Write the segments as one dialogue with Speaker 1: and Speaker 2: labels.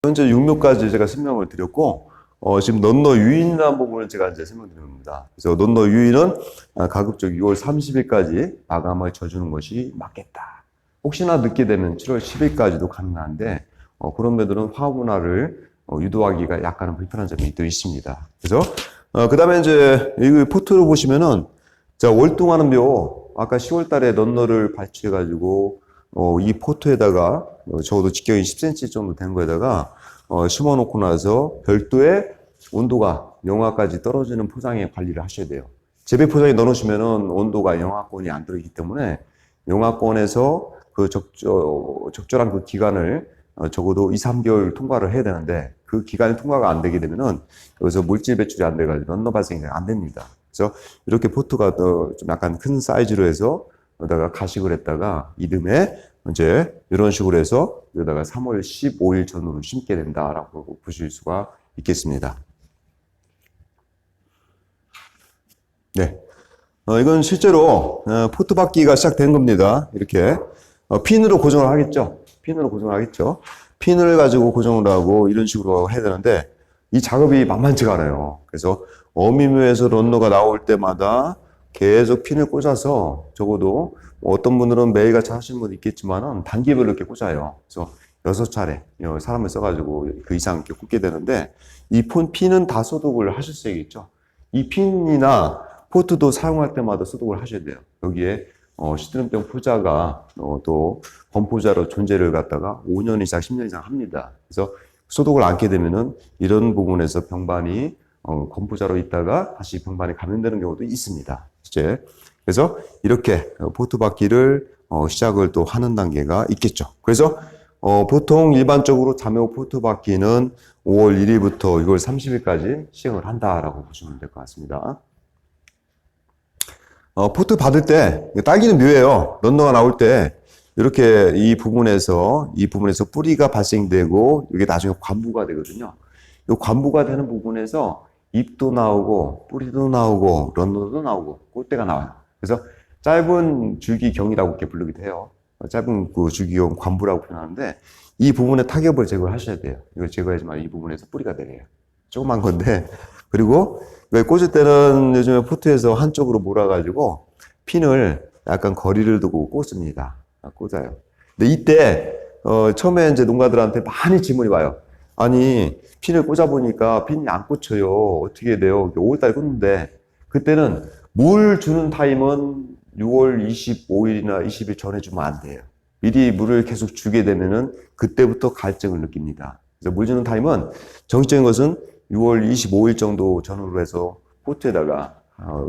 Speaker 1: 현재 육묘까지 제가 설명을 드렸고, 지금 넌너 유인이라는 부분을 제가 이제 설명드립니다. 그래서 넌너 유인은 가급적 6월 30일까지 마감을 쳐주는 것이 맞겠다. 혹시나 늦게 되면 7월 10일까지도 가능한데, 그런 분들은 화분화를 유도하기가 약간은 불편한 점이 또 있습니다. 그래서, 그 다음에 이제, 이 포트를 보시면은, 자, 월동하는 묘, 아까 10월 달에 넌너를 발치해가지고, 이 포트에다가, 적어도 직경이 10cm 정도 된 거에다가, 심어 놓고 나서 별도의 온도가 영하까지 떨어지는 포장에 관리를 하셔야 돼요. 재배 포장에 넣어 놓으시면은 온도가 영하권이 안 들어있기 때문에, 영하권에서 그 적절한 그 기간을 적어도 2, 3개월 통과를 해야 되는데 그 기간이 통과가 안 되게 되면은 여기서 물질 배출이 안 돼가지고 런너 발생이 안 됩니다. 그래서 이렇게 포트가 좀 약간 큰 사이즈로 해서 여기다가 가식을 했다가 이듬해 이제 이런 식으로 해서 여기다가 3월 15일 전후로 심게 된다라고 보실 수가 있겠습니다. 네. 이건 실제로 포트 받기가 시작된 겁니다. 이렇게 핀으로 고정을 하겠죠. 핀으로 고정을 하겠죠. 핀을 가지고 고정을 하고 이런 식으로 해야 되는데 이 작업이 만만치가 않아요. 그래서 어미묘에서 런너가 나올 때마다 계속 핀을 꽂아서 적어도 어떤 분들은 매일같이 하시는 분도 있겠지만은 단기별로 이렇게 꽂아요. 그래서 6차례 사람을 써가지고 그 이상 이렇게 꽂게 되는데 이 핀은 다 소독을 하실 수 있겠죠. 이 핀이나 포트도 사용할 때마다 소독을 하셔야 돼요. 여기에 시드름병 포자가 또 범포자로 존재를 갖다가 5년 이상, 10년 이상 합니다. 그래서 소독을 않게 되면은 이런 부분에서 병반이 검포자로 있다가 다시 병반이 감염되는 경우도 있습니다. 실제. 그래서 이렇게 포트 받기를 시작을 또 하는 단계가 있겠죠. 그래서 보통 일반적으로 자묘 포트 받기는 5월 1일부터 6월 30일까지 시행을 한다라고 보시면 될 것 같습니다. 포트 받을 때, 딸기는 묘예요. 런너가 나올 때, 이렇게 이 부분에서 뿌리가 발생되고, 이게 나중에 관부가 되거든요. 이 관부가 되는 부분에서 잎도 나오고, 뿌리도 나오고, 런너도 나오고, 꽃대가 나와요. 그래서 짧은 줄기경이라고 이렇게 부르기도 해요. 짧은 그 줄기경 관부라고 표현하는데, 이 부분에 타격을 제거하셔야 돼요. 이걸 제거해야지만 이 부분에서 뿌리가 내려요. 조그만 건데, 그리고 꽂을 때는 요즘에 포트에서 한쪽으로 몰아가지고 핀을 약간 거리를 두고 꽂습니다. 꽂아요. 근데 이때 처음에 이제 농가들한테 많이 질문이 와요. 아니 핀을 꽂아보니까 핀이 안 꽂혀요. 어떻게 돼요? 5월달에 꽂는데 그때는 물 주는 타임은 6월 25일이나 20일 전에 주면 안 돼요. 미리 물을 계속 주게 되면은 그때부터 갈증을 느낍니다. 그래서 물 주는 타임은 정식적인 것은 6월 25일 정도 전후로 해서 포트에다가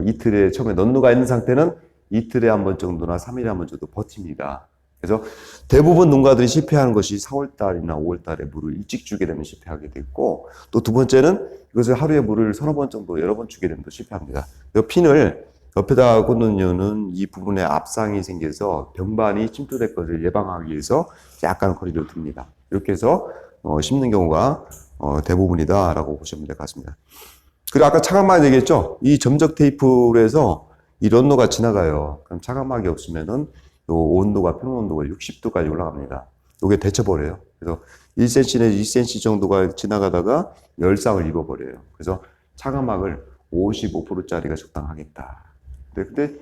Speaker 1: 이틀에 처음에 넌누가 있는 상태는 이틀에 한 번 정도나 3일에 한 번 정도 버팁니다. 그래서 대부분 농가들이 실패하는 것이 4월달이나 5월달에 물을 일찍 주게 되면 실패하게 됐고 또 두 번째는 이것을 하루에 물을 서너 번 정도 여러 번 주게 되면 또 실패합니다. 이 핀을 옆에다가 꽂는 이유는 이 부분에 압상이 생겨서 병반이 침투될 것을 예방하기 위해서 약간 거리를 둡니다. 이렇게 해서 심는 경우가 대부분이다라고 보시면 될 것 같습니다. 그리고 아까 차광막 얘기했죠? 이 점적 테이프로 해서 이 런너가 지나가요. 그럼 차광막이 없으면은 요 온도가, 평균 온도가 60도까지 올라갑니다. 요게 데쳐버려요. 그래서 1cm 내지 2cm 정도가 지나가다가 열상을 입어버려요. 그래서 차광막을 55%짜리가 적당하겠다. 근데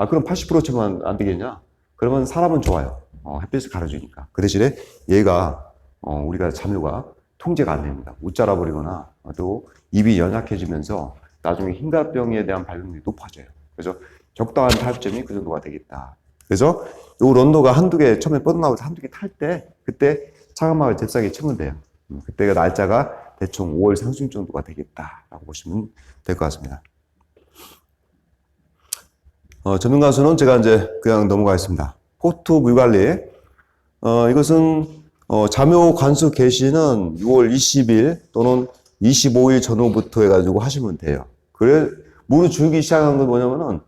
Speaker 1: 그럼 80% 채면 안 되겠냐? 그러면 사람은 좋아요. 햇빛을 가려주니까. 그 대신에 얘가, 우리가 자묘가 통제가 안 됩니다. 못 자라버리거나 또 입이 연약해지면서 나중에 흰가병에 대한 발병률이 높아져요. 그래서 적당한 타협점이 그 정도가 되겠다. 그래서 요 런너가 한두 개 처음에 뻗어나오면서 한두 개 탈 때 그때 차광막을 잽싸게 치면 돼요. 그때가 날짜가 대충 5월 상旬 정도가 되겠다라고 보시면 될 것 같습니다. 전문가 수는 제가 이제 그냥 넘어가겠습니다. 포트 물관리. 이것은 자묘 관수 개시는 6월 20일 또는 25일 전후부터 해가지고 하시면 돼요. 그래 물을 줄기 시작한 건 뭐냐면은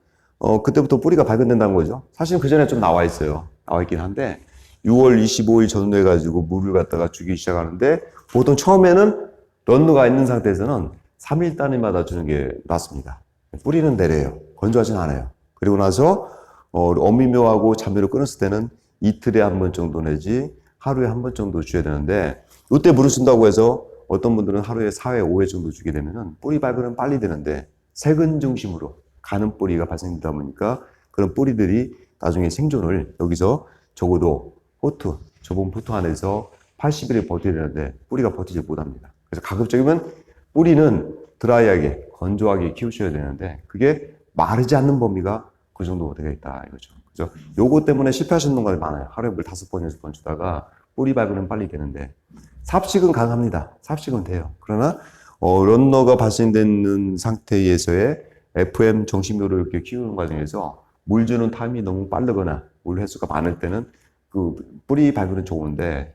Speaker 1: 그때부터 뿌리가 발견된다는 거죠. 사실 그 전에 좀 나와 있어요. 나와 있긴 한데 6월 25일 전후 해가지고 물을 갖다가 주기 시작하는데 보통 처음에는 런너가 있는 상태에서는 3일 단위마다 주는 게 낫습니다. 뿌리는 내려요. 건조하진 않아요. 그리고 나서 어미묘하고 자묘를 끊었을 때는 이틀에 한 번 정도 내지 하루에 한 번 정도 줘야 되는데 이때 물을 쓴다고 해서 어떤 분들은 하루에 4회, 5회 정도 주게 되면은 뿌리 발근은 빨리 되는데 세근 중심으로 가는 뿌리가 발생되다 보니까 그런 뿌리들이 나중에 생존을 여기서 적어도 좁은 포트 안에서 80일을 버텨야 되는데 뿌리가 버티지 못합니다. 그래서 가급적이면 뿌리는 드라이하게, 건조하게 키우셔야 되는데 그게 마르지 않는 범위가 그 정도가 되겠다 이거죠. 그래서 요거 때문에 실패하시는 분들이 많아요. 하루에 물 5번, 6번 주다가 뿌리 발근은 빨리 되는데 삽식은 가능합니다. 삽식은 돼요. 그러나 런너가 발생되는 상태에서의 FM 정식묘를 이렇게 키우는 과정에서 물 주는 타임이 너무 빠르거나 물 횟수가 많을 때는 그 뿌리 발근은 좋은데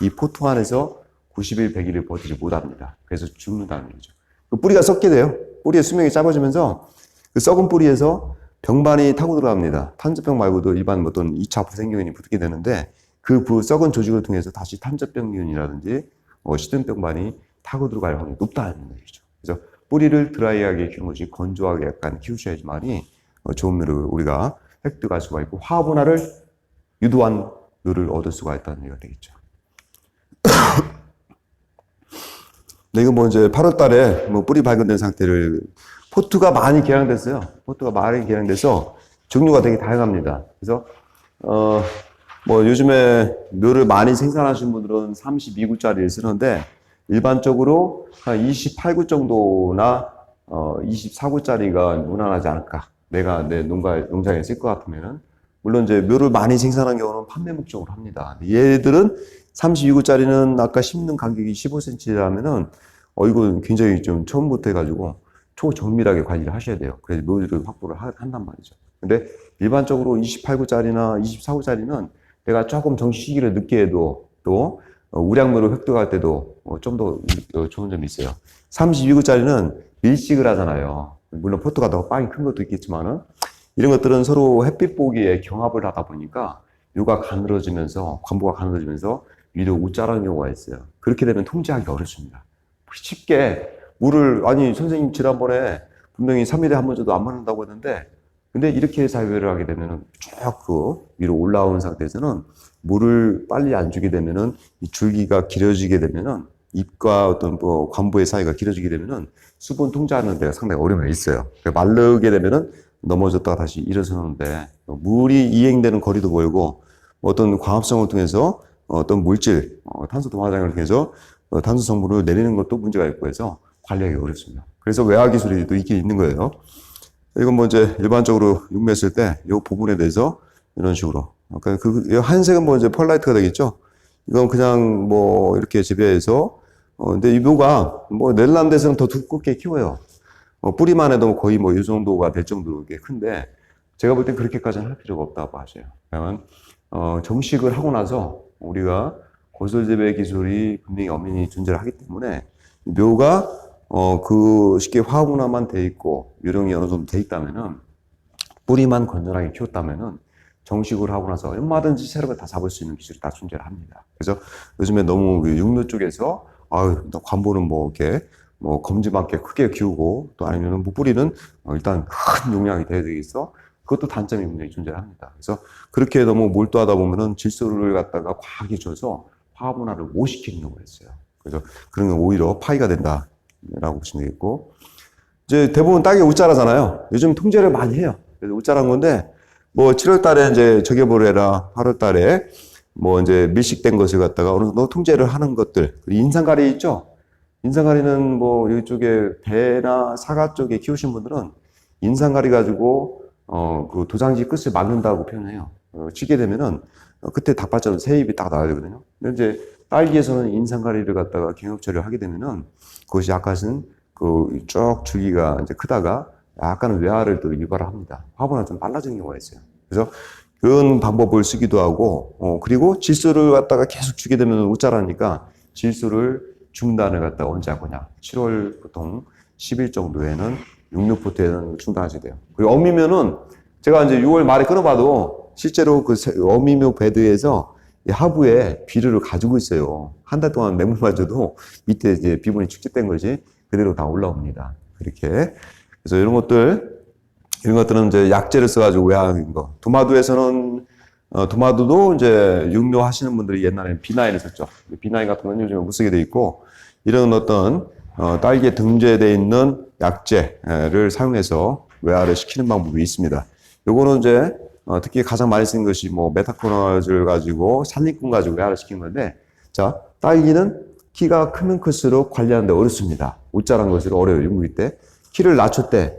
Speaker 1: 이 포트 안에서 90일, 100일을 버티지 못합니다. 그래서 죽는다는 얘기죠. 그 뿌리가 썩게 돼요. 뿌리의 수명이 짧아지면서 그 썩은 뿌리에서 병반이 타고 들어갑니다. 탄저병 말고도 일반 어떤 2차 부생균이 붙게 되는데 그 썩은 조직을 통해서 다시 탄저병균이라든지 시든병반이 타고 들어갈 확률이 높다는 얘기죠. 그래서 뿌리를 드라이하게 키우는 것이 건조하게 약간 키우셔야지만이 좋은 묘를 우리가 획득할 수가 있고 화분화를 유도한 묘를 얻을 수가 있다는 얘기가 되겠죠. 네, 이거 뭐 이제 8월 달에 뭐 뿌리 발견된 상태를 포트가 많이 개량됐어요. 포트가 많이 개량돼서 종류가 되게 다양합니다. 그래서 뭐 요즘에 묘를 많이 생산하시는 분들은 32구짜리를 쓰는데 일반적으로 한 28구 정도나 24구짜리가 무난하지 않을까. 내가 내 농장에 쓸 것 같으면은 물론 이제 묘를 많이 생산한 경우는 판매 목적으로 합니다. 얘들은 32구짜리는 아까 심는 간격이 15cm라면은 이거 굉장히 좀 처음부터 해가지고 초정밀하게 관리를 하셔야 돼요. 그래서 묘를 확보를 한단 말이죠. 근데 일반적으로 28구짜리나 24구짜리는 내가 조금 정식 시기를 늦게 해도 또 우량묘를 획득할 때도 좀 더 좋은 점이 있어요. 32구짜리는 밀식을 하잖아요. 물론 포트가 더 빵이 큰 것도 있겠지만은 이런 것들은 서로 햇빛 보기에 경합을 하다 보니까 묘가 가늘어지면서 관부가 가늘어지면서 위로 웃자라는 경우가 있어요. 그렇게 되면 통제하기 어렵습니다. 쉽게 물을 아니 선생님 지난번에 분명히 3일에 한 번 정도 안 맞는다고 했는데 근데 이렇게 사유를 하게 되면은 쭉 그 위로 올라온 상태에서는 물을 빨리 안 주게 되면은 이 줄기가 길어지게 되면은 잎과 어떤 뭐 관부의 사이가 길어지게 되면은 수분 통제하는 데가 상당히 어려움이 있어요. 마르게 되면은 넘어졌다가 다시 일어서는데 물이 이행되는 거리도 멀고 어떤 광합성을 통해서 어떤 물질, 탄소 동화장을 통해서 탄소 성분을 내리는 것도 문제가 있고 해서 관리하기 어렵습니다. 그래서 외화 기술이 또 있긴 있는 거예요. 이건 뭐 이제 일반적으로 육매했을 때 이 부분에 대해서 이런 식으로. 그러니까 한색은 뭐 이제 펄라이트가 되겠죠. 이건 그냥 뭐 이렇게 재배해서 근데 이 묘가 뭐 네덜란드에서는 더 두껍게 키워요. 뿌리만 해도 거의 뭐 이 정도가 될 정도로 큰데 제가 볼 땐 그렇게까지는 할 필요가 없다고 하셔요. 왜냐면 정식을 하고 나서 우리가 고설 재배 기술이 분명히 엄연히 존재를 하기 때문에 묘가 그 쉽게 화분화만 돼 있고 요령이 어느 정도 돼 있다면은 뿌리만 건전하게 키웠다면은 정식으로 하고 나서 얼마든지 새로운 다 잡을 수 있는 기술이 다 존재를 합니다. 그래서 요즘에 너무 육묘 쪽에서 관보는 뭐 이렇게 뭐 검지만게 크게 키우고 또 아니면은 뭐 뿌리는 일단 큰 용량이 돼야 되겠어. 그것도 단점이 분명히 존재합니다. 그래서 그렇게 너무 몰두하다 보면은 질소를 갖다가 과하게 줘서 화분화를 못 시키는 경우가 있어요. 그래서 그런 건 오히려 파이가 된다라고 보시면 되겠고 이제 대부분 딸기 웃자라잖아요. 요즘 통제를 많이 해요. 그래서 웃자란 건데 뭐 7월 달에 이제 저격을 해라 8월 달에 뭐 이제 밀식된 것을 갖다가 어느 정도 통제를 하는 것들 인상가리 있죠. 인상가리는 뭐 이쪽에 배나 사과 쪽에 키우신 분들은 인상가리 가지고 그 도장지 끝을 막는다고 표현해요. 치게 되면은 끝에 닭발처럼 새 잎이 딱 나와야 되거든요. 근데 이제 딸기에서는 인상가리를 갖다가 경역 처리를 하게 되면은 그것이 약간은 그 쭉 줄기가 이제 크다가 약간은 외화를 또 유발을 합니다. 화분은 좀 빨라지는 경우가 있어요. 그래서 그런 방법을 쓰기도 하고 그리고 질소를 갖다가 계속 주게 되면 웃자라니까 질소를 중단을 갖다가 언제 할 거냐. 7월 보통 10일 정도에는 육류포트에는 중단하셔야 돼요. 그리고 어미묘는 제가 이제 6월 말에 끊어봐도 실제로 그 어미묘 베드에서 하부에 비료를 가지고 있어요. 한 달 동안 맹물만 줘도 밑에 이제 비분이 축적된 것이 그대로 다 올라옵니다. 그렇게. 그래서 이런 것들은 이제 약재를 써가지고 외화하는 거. 도마도에서는 도마도도 이제 육묘 하시는 분들이 옛날에는 B9을 썼죠. B9 같은 건 요즘에 못 쓰게 돼 있고, 이런 어떤, 딸기에 등재되어 있는 약재를 사용해서 외화를 시키는 방법이 있습니다. 요거는 이제, 특히 가장 많이 쓰는 것이 뭐, 메타코나즈를 가지고, 산림꾼 가지고 외화를 시키는 건데, 자, 딸기는 키가 크면 클수록 관리하는데 어렵습니다. 웃자란 것으로 어려워요, 물일 때. 키를 낮출 때,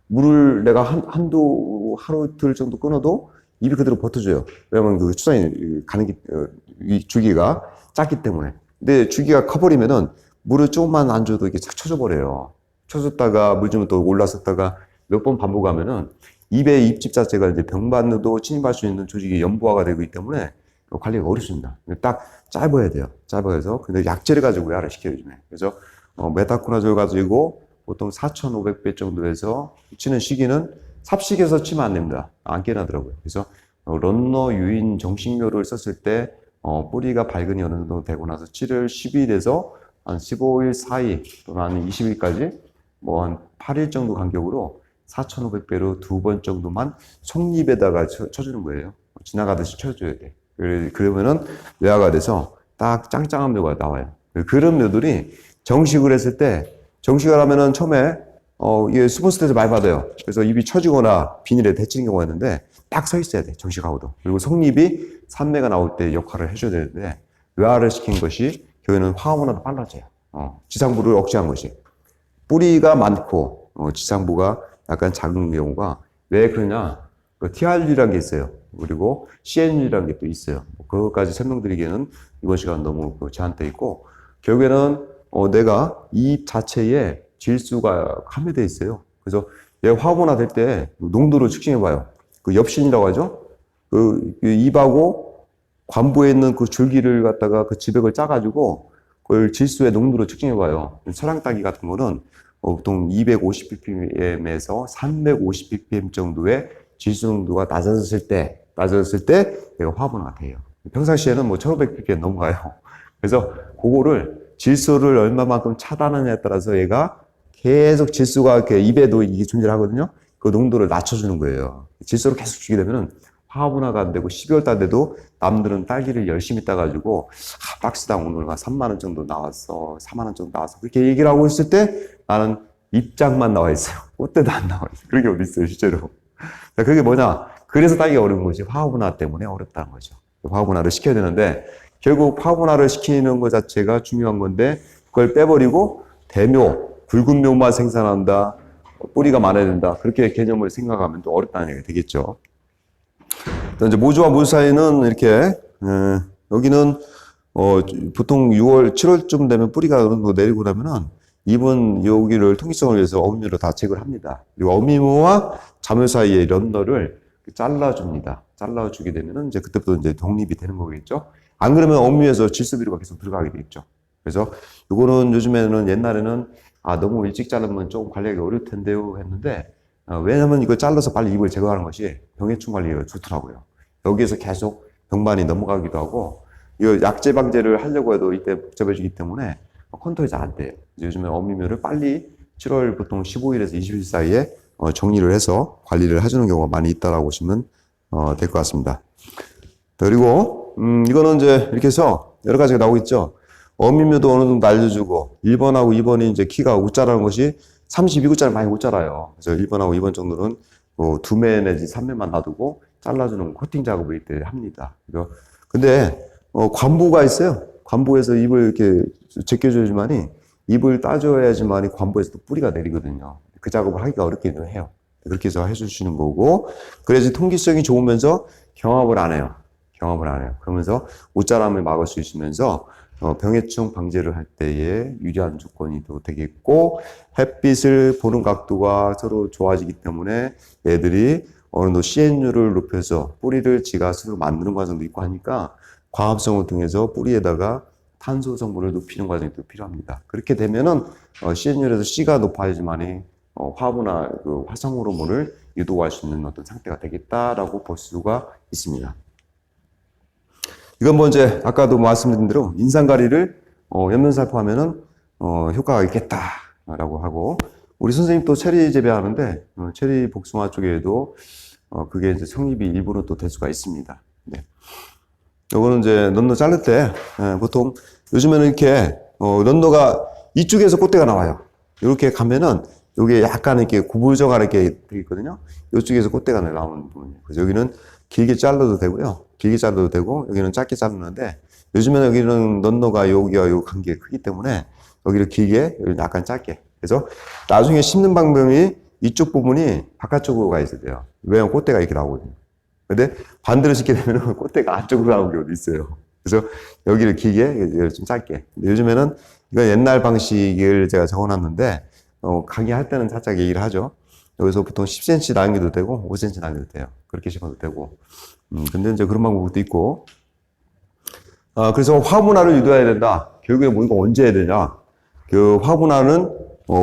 Speaker 1: 물을 내가 하루, 이틀 정도 끊어도 입이 그대로 버텨줘요. 왜냐면 그 추산이 가는 이 주기가 작기 때문에. 근데 주기가 커버리면은 물을 조금만 안 줘도 이게 착 쳐져버려요. 쳐졌다가 물 주면 또 올라섰다가 몇 번 반복하면은 입의 입집 자체가 이제 병반도 침입할 수 있는 조직이 연부화가 되고 있기 때문에 관리가 어렵습니다. 딱 짧아야 돼요. 짧아서. 근데 약재를 가지고 외화를 시켜요, 요즘에. 그래서, 메타코나졸 가지고 보통 4,500배 정도에서 치는 시기는 삽식에서 치면 안 됩니다. 안 깨나더라고요. 그래서, 런너 유인 정식료를 썼을 때, 뿌리가 발근이 어느 정도 되고 나서 7월 10일에서 한 15일 사이 또는 한 20일까지 뭐 한 8일 정도 간격으로 4,500배로 2번 정도만 속잎에다가 쳐주는 거예요. 지나가듯이 쳐줘야 돼. 그러면은 외화가 돼서 딱 짱짱한 묘가 나와요. 그런 묘들이 정식을 했을 때, 정식을 하면은 처음에, 이게 수분 스트레스 많이 받아요. 그래서 입이 처지거나 비닐에 데치는 경우가 있는데, 딱 서 있어야 돼, 정식하고도. 그리고 속잎이 산매가 나올 때 역할을 해줘야 되는데, 외화를 시킨 것이 결국에는 화합원화도 빨라져요. 지상부를 억제한 것이. 뿌리가 많고, 지상부가 약간 작은 경우가 왜 그러냐? 그 TRU라는 게 있어요. 그리고 CNU라는 게 또 있어요. 그것까지 설명드리기에는 이번 시간 너무 제한돼 있고, 결국에는 내가 이 자체에 질소가 함유되어 있어요. 그래서 얘가 화분화 될 때 농도를 측정해봐요. 그 엽신이라고 하죠. 그 입하고 관부에 있는 그 줄기를 갖다가 그 지백을 짜가지고 그걸 질소의 농도를 측정해봐요. 설랑딸기 같은 거는 보통 250ppm에서 350ppm 정도의 질소 농도가 낮아졌을 때 얘가 화분화가 돼요. 평상시에는 뭐 1500ppm 넘어가요. 그래서 그거를 질소를 얼마만큼 차단하느냐에 따라서 얘가 계속 질소가 이렇게 입에도 이게 존재를 하거든요. 그 농도를 낮춰주는 거예요. 질소를 계속 주게 되면은 화분화가 안 되고 12월 달 돼도 남들은 딸기를 열심히 따가지고 박스당 오늘 한 3만 원 정도 나왔어. 4만 원 정도 나왔어. 그렇게 얘기를 하고 있을 때 나는 입장만 나와 있어요. 꽃대도 안 나와 있어요. 그런 게 어디 있어요, 실제로. 그게 뭐냐? 그래서 딸기가 어려운 거지. 화분화 때문에 어렵다는 거죠. 화분화를 시켜야 되는데 결국 화분화를 시키는 것 자체가 중요한 건데 그걸 빼버리고 대묘, 굵은 묘만 생산한다. 뿌리가 많아야 된다. 그렇게 개념을 생각하면 또 어렵다는 얘기가 되겠죠. 이제 모주와 모주 사이는 이렇게 여기는 보통 6월, 7월쯤 되면 뿌리가 어느 정도 내리고 나면은 입은 여기를 통기성을 위해서 어미묘로 다 제거를 합니다. 그리고 어미묘와 자묘 사이의 런너를 잘라줍니다. 잘라주게 되면은 이제 그때부터 이제 독립이 되는 거겠죠. 안 그러면 어미묘에서 질소비료가 계속 들어가게 되겠죠. 그래서 이거는 요즘에는 옛날에는 너무 일찍 자르면 조금 관리하기 어려울 텐데요 했는데 왜냐면 이거 잘라서 빨리 잎을 제거하는 것이 병해충 관리가 좋더라고요. 여기에서 계속 병반이 넘어가기도 하고 이거 약재 방제를 하려고 해도 이때 복잡해지기 때문에 컨트롤이 잘 안 돼요. 요즘에 어미묘를 빨리 7월 보통 15일에서 20일 사이에 정리를 해서 관리를 해주는 경우가 많이 있다라고 보시면 될 것 같습니다. 그리고 이거는 이제 이렇게 해서 여러 가지가 나오고 있죠. 어미묘도 어느 정도 알려주고 1번하고 2번이 이제 키가 웃자라는 것이 32구짜리 많이 못 자라요. 그래서 1번하고 2번 정도는 2매 내지 3매만 놔두고 잘라주는 코팅 작업을 이때 합니다. 근데 관부가 있어요. 관부에서 잎을 이렇게 제껴줘야지만이 잎을 따줘야지만이 관부에서 또 뿌리가 내리거든요. 그 작업을 하기가 어렵기도 해요. 그렇게 해서 해주시는 거고 그래야지 통기성이 좋으면서 경합을 안 해요. 경합을 안 해요. 그러면서 옷자람을 막을 수 있으면서 병해충 방제를 할 때에 유리한 조건이 또 되겠고 햇빛을 보는 각도가 서로 좋아지기 때문에 애들이 어느 정도 CNU를 높여서 뿌리를 지가 스스로 만드는 과정도 있고 하니까 광합성을 통해서 뿌리에다가 탄소 성분을 높이는 과정이 또 필요합니다. 그렇게 되면은 CNU에서 C가 높아야지만이 화분화 그 활성 호르몬을 유도할 수 있는 어떤 상태가 되겠다라고 볼 수가 있습니다. 이건 뭐 이제 아까도 말씀드린 대로 인상가리를 연면살포하면은 효과가 있겠다라고 하고 우리 선생님 또 체리 재배하는데 체리 복숭아 쪽에도 그게 이제 성립이 일부러 또 될 수가 있습니다. 네. 요거는 이제 런너 자를 때, 보통 요즘에는 이렇게, 런너가 이쪽에서 꽃대가 나와요. 이렇게 가면은 요게 약간 이렇게 구부정하게 되어 있거든요. 이쪽에서 꽃대가 나오는 부분이에요. 그래서 여기는 길게 잘라도 되고요. 길게 잘라도 되고, 여기는 짧게 자르는데, 요즘에는 여기는 런너가 여기와 요 관계가 크기 때문에, 여기를 길게, 여기는 약간 짧게. 그래서 나중에 심는 방법이 이쪽 부분이 바깥쪽으로 가 있어야 돼요. 왜냐면 꽃대가 이렇게 나오거든요. 근데 반대로 심게 되면 꽃대가 안쪽으로 나오는 경우도 있어요. 그래서 여기를 길게, 여기를 좀 짧게. 근데 요즘에는 이건 옛날 방식을 제가 적어놨는데, 강의할 때는 살짝 얘기를 하죠. 여기서 보통 10cm 남겨도 되고, 5cm 남겨도 돼요. 그렇게 심어도 되고. 근데 이제 그런 방법도 있고. 그래서 화분화를 유도해야 된다. 결국에 뭐 이거 언제 해야 되냐. 그 화분화는,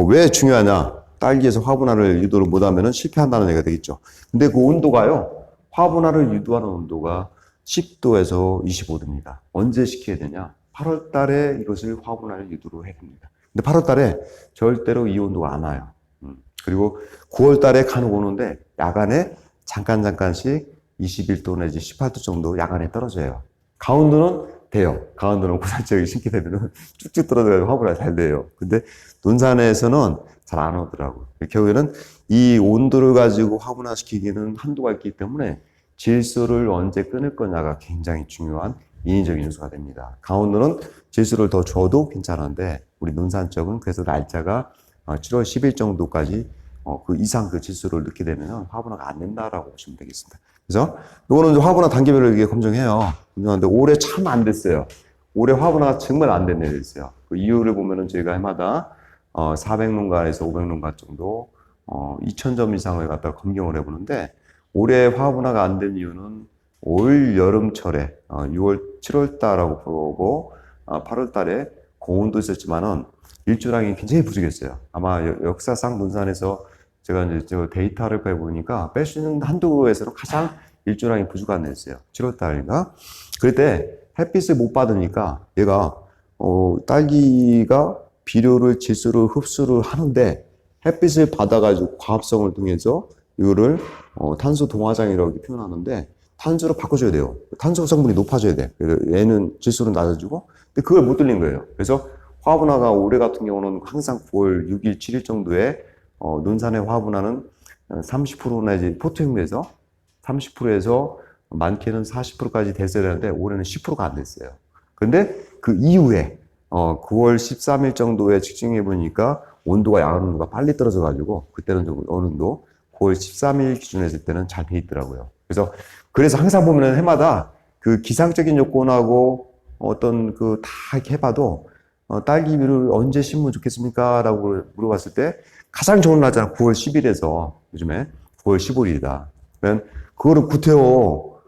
Speaker 1: 왜 중요하냐. 딸기에서 화분화를 유도를 못하면 실패한다는 얘기가 되겠죠. 근데 그 온도가요, 화분화를 유도하는 온도가 10도에서 25도입니다. 언제 시켜야 되냐? 8월 달에 이것을 화분화를 유도로 해야 됩니다. 근데 8월 달에 절대로 이 온도가 안 와요. 그리고 9월 달에 간혹 오는데 야간에 잠깐씩 21도 내지 18도 정도 야간에 떨어져요. 강원도는 돼요. 강원도는 고산지역에 심게 되면 쭉쭉 떨어져서 화분화 잘 돼요. 근데 논산에서는 잘 안 오더라고요. 결국에는 이 온도를 가지고 화분화 시키기는 한도가 있기 때문에 질소를 언제 끊을 거냐가 굉장히 중요한 인위적인 요소가 됩니다. 강원도는 질소를 더 줘도 괜찮은데 우리 논산 쪽은 그래서 날짜가 7월 10일 정도까지 그 이상 그 질소를 넣게 되면 화분화가 안 된다라고 보시면 되겠습니다. 그래서 이거는 화분화 단계별로 이게 검증해요. 검증하는데 올해 참 안 됐어요. 올해 화분화가 정말 안 된 애들 있어요. 그 이유를 보면은 저희가 해마다 400농가에서 500농가 정도 2000점 이상을 갖다가 검경을 해보는데 올해 화분화가 안 된 이유는 올 여름철에 6월, 7월 달하고 보고 8월 달에 고온도 있었지만은 일조량이 굉장히 부족했어요. 아마 역사상 논산에서 제가 이제 데이터를 빼보니까 뺄 수 있는 한도에서는 가장 일조량이 부족한 애였어요. 7월 달인가? 그럴 때 햇빛을 못 받으니까 얘가 딸기가 비료를 질소를 흡수를 하는데 햇빛을 받아가지고 과합성을 통해서 이거를 탄소 동화장이라고 표현하는데 탄소로 바꿔줘야 돼요. 탄소 성분이 높아져야 돼. 그래서 얘는 질소를 낮아주고 근데 그걸 못 들린 거예요. 그래서 화분화가 올해 같은 경우는 항상 9월 6일, 7일 정도에 논산의 화분화는 30% 내지 포트형에서 30%에서 많게는 40%까지 됐어야 되는데 올해는 10%가 안 됐어요. 근데 그 이후에 9월 13일 정도에 측정해 보니까 온도가 야간 온도가 빨리 떨어져 가지고 그때는 좀 어느 정도 9월 13일 기준에 했을 때는 잘 돼 있더라고요. 그래서 항상 보면은 해마다 그 기상적인 요건하고 어떤 그 다 이렇게 해봐도 딸기를 언제 심으면 좋겠습니까? 라고 물어봤을 때 가장 좋은 날짜는 9월 10일에서 요즘에 9월 15일이다. 그러면 그거를 구태여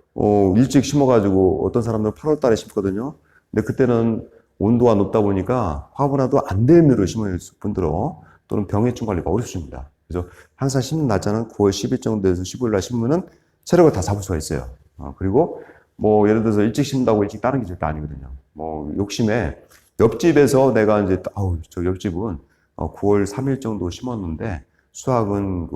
Speaker 1: 일찍 심어가지고 어떤 사람들은 8월 달에 심거든요. 근데 그때는 온도가 높다 보니까 화분화도 안 될 묘를 심을 분들어 또는 병해충 관리가 어렵습니다. 그래서 항상 심는 날짜는 9월 10일 정도에서 15일 날 심으면 체력을 다 잡을 수가 있어요. 그리고 뭐 예를 들어서 일찍 심는다고 일찍 따는 게 절대 아니거든요. 뭐 욕심에 옆집에서 내가 이제 저 옆집은 9월 3일 정도 심었는데 수확은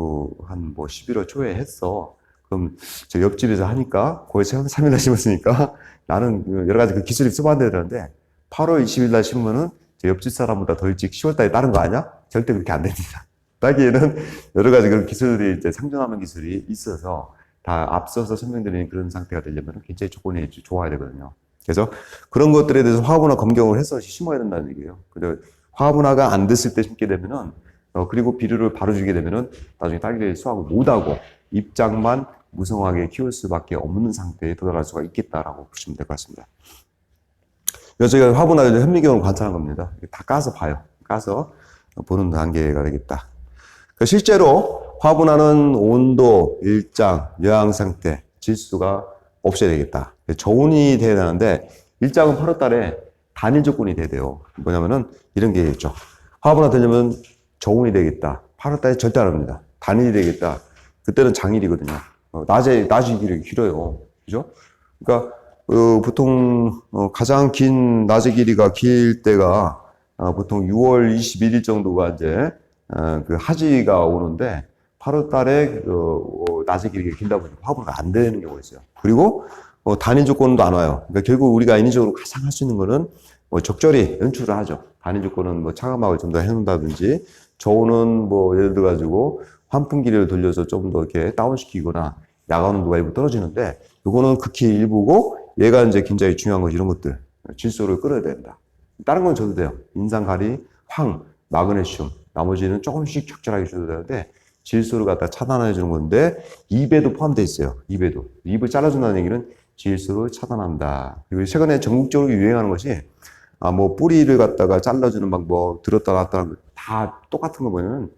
Speaker 1: 한 11월 초에 했어. 그럼 저 옆집에서 하니까 9월 3일 날 심었으니까 나는 여러 가지 그 기술이 써봐야 되는데 8월 20일 날 심으면은 저 옆집 사람보다 더 일찍 10월 달에 따는 거 아니야? 절대 그렇게 안 됩니다. 딸기에는 여러 가지 그런 기술이 이제 상존하는 기술이 있어서 다 앞서서 설명드리는 그런 상태가 되려면 굉장히 조건이 좋아야 되거든요. 그래서 그런 것들에 대해서 화분화 검경을 해서 심어야 된다는 얘기예요. 근데 화분화가 안 됐을 때 심게 되면은 그리고 비료를 바로 주게 되면은 나중에 딸기를 수확을 못하고 입장만 무성하게 키울 수밖에 없는 상태에 도달할 수가 있겠다라고 보시면 될 것 같습니다. 그래서 저희가 화분화를 현미경으로 관찰한 겁니다. 다 까서 봐요. 까서 보는 단계가 되겠다. 실제로 화분화는 온도, 일장, 여양 상태, 질소가 없어야 되겠다. 저온이 돼야 되는데 일장은 8월 달에 단일 조건이 돼야 돼요. 뭐냐면은 이런 게 있죠. 화분화 되려면 저온이 되겠다. 8월 달에 절대 안 합니다. 단일이 되겠다. 그때는 장일이거든요. 낮이 길어요. 그죠? 그러니까 보통 가장 긴 낮의 길이가 길 때가 보통 6월 21일 정도가 이제 그 하지가 오는데 8월 달에 낮에 길다 보니까 화분화가 안 되는 경우가 있어요. 그리고 단위 조건도 안 와요. 그러니까 결국 우리가 인위적으로 가장 할 수 있는 거는 적절히 연출을 하죠. 단위 조건은 차감막을 좀 더 해놓는다든지, 저온은 예를 들어가지고 환풍기를 돌려서 좀 더 이렇게 다운시키거나, 야간 온도가 일부 떨어지는데, 요거는 극히 일부고, 얘가 이제 굉장히 중요한 거 이런 것들. 질소를 끌어야 된다. 다른 건 줘도 돼요. 인산가리, 황, 마그네슘. 나머지는 조금씩 적절하게 줘도 되는데, 질소를 갖다 차단해 주는 건데, 잎에도 포함되어 있어요. 잎에도. 잎을 잘라준다는 얘기는 질소를 차단한다. 그리고 최근에 전국적으로 유행하는 것이, 뿌리를 갖다가 잘라주는 방법, 들었다 놨다 다 똑같은 거 보면은,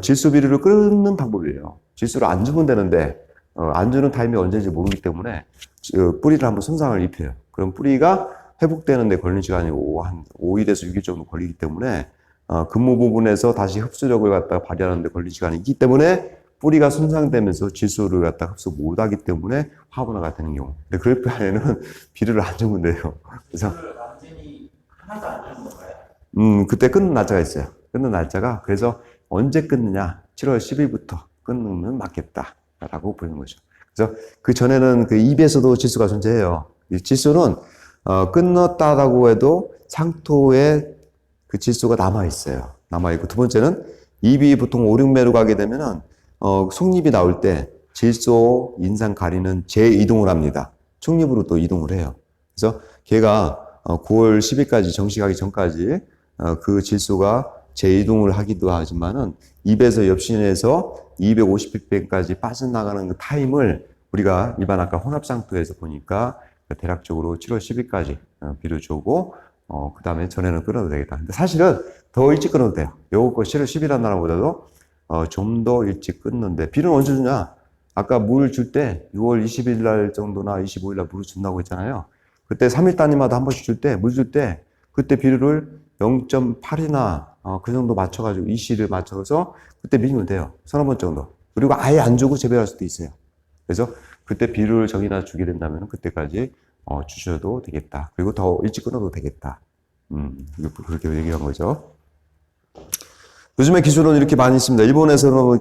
Speaker 1: 질소 비료를 끊는 방법이에요. 질소를 안 주면 되는데, 안 주는 타임이 언제인지 모르기 때문에, 뿌리를 한번 손상을 입혀요. 그럼 뿌리가 회복되는데 걸리는 시간이 한 5일에서 6일 정도 걸리기 때문에, 근무 부분에서 다시 흡수력을 갖다가 발휘하는데 걸리는 시간이 있기 때문에, 뿌리가 손상되면서 질소를 갖다 흡수 못하기 때문에 화분화가 되는 경우. 근데 그럴 바에는 비료를 안 주면 돼요. 그래서
Speaker 2: 완전히 하나도 안 주는 건가요?
Speaker 1: 그때 끊는 날짜가 있어요. 끊는 날짜가. 그래서 언제 끊느냐? 7월 10일부터 끊으면 맞겠다라고 보는 거죠. 그래서 그 전에는 그 입에서도 질소가 존재해요. 이 질소는 끊었다라고 해도 상토에 그 질소가 남아 있어요. 남아 있고, 두 번째는 입이 보통 5, 6매로 가게 되면은 속립이 나올 때 질소, 인산, 가리는 재이동을 합니다. 속립으로 또 이동을 해요. 그래서 걔가 9월 10일까지 정식하기 전까지 그 질소가 재이동을 하기도 하지만은 입에서 엽신에서 250ppm까지 빠져나가는 그 타임을 우리가 일반 아까 혼합상토에서 보니까 대략적으로 7월 10일까지 비료주고 그 다음에 전에는 끊어도 되겠다. 근데 사실은 더 일찍 끊어도 돼요. 요거 7월 10일이라는 날보다도 좀 더 일찍 끊는데, 비료는 언제 주냐? 아까 물 줄 때 6월 20일 날 정도나 25일 날 물을 준다고 했잖아요. 그때 3일 단위마다 한 번씩 줄 때, 물 줄 때, 그때 비료를 0.8이나 그 정도 맞춰가지고 20를 맞춰서 그때 밀면 돼요. 서너 번 정도. 그리고 아예 안 주고 재배할 수도 있어요. 그래서 그때 비료를 정이나 주게 된다면 그때까지 주셔도 되겠다. 그리고 더 일찍 끊어도 되겠다. 그렇게 얘기한 거죠. 요즘에 기술은 이렇게 많이 있습니다. 일본에서는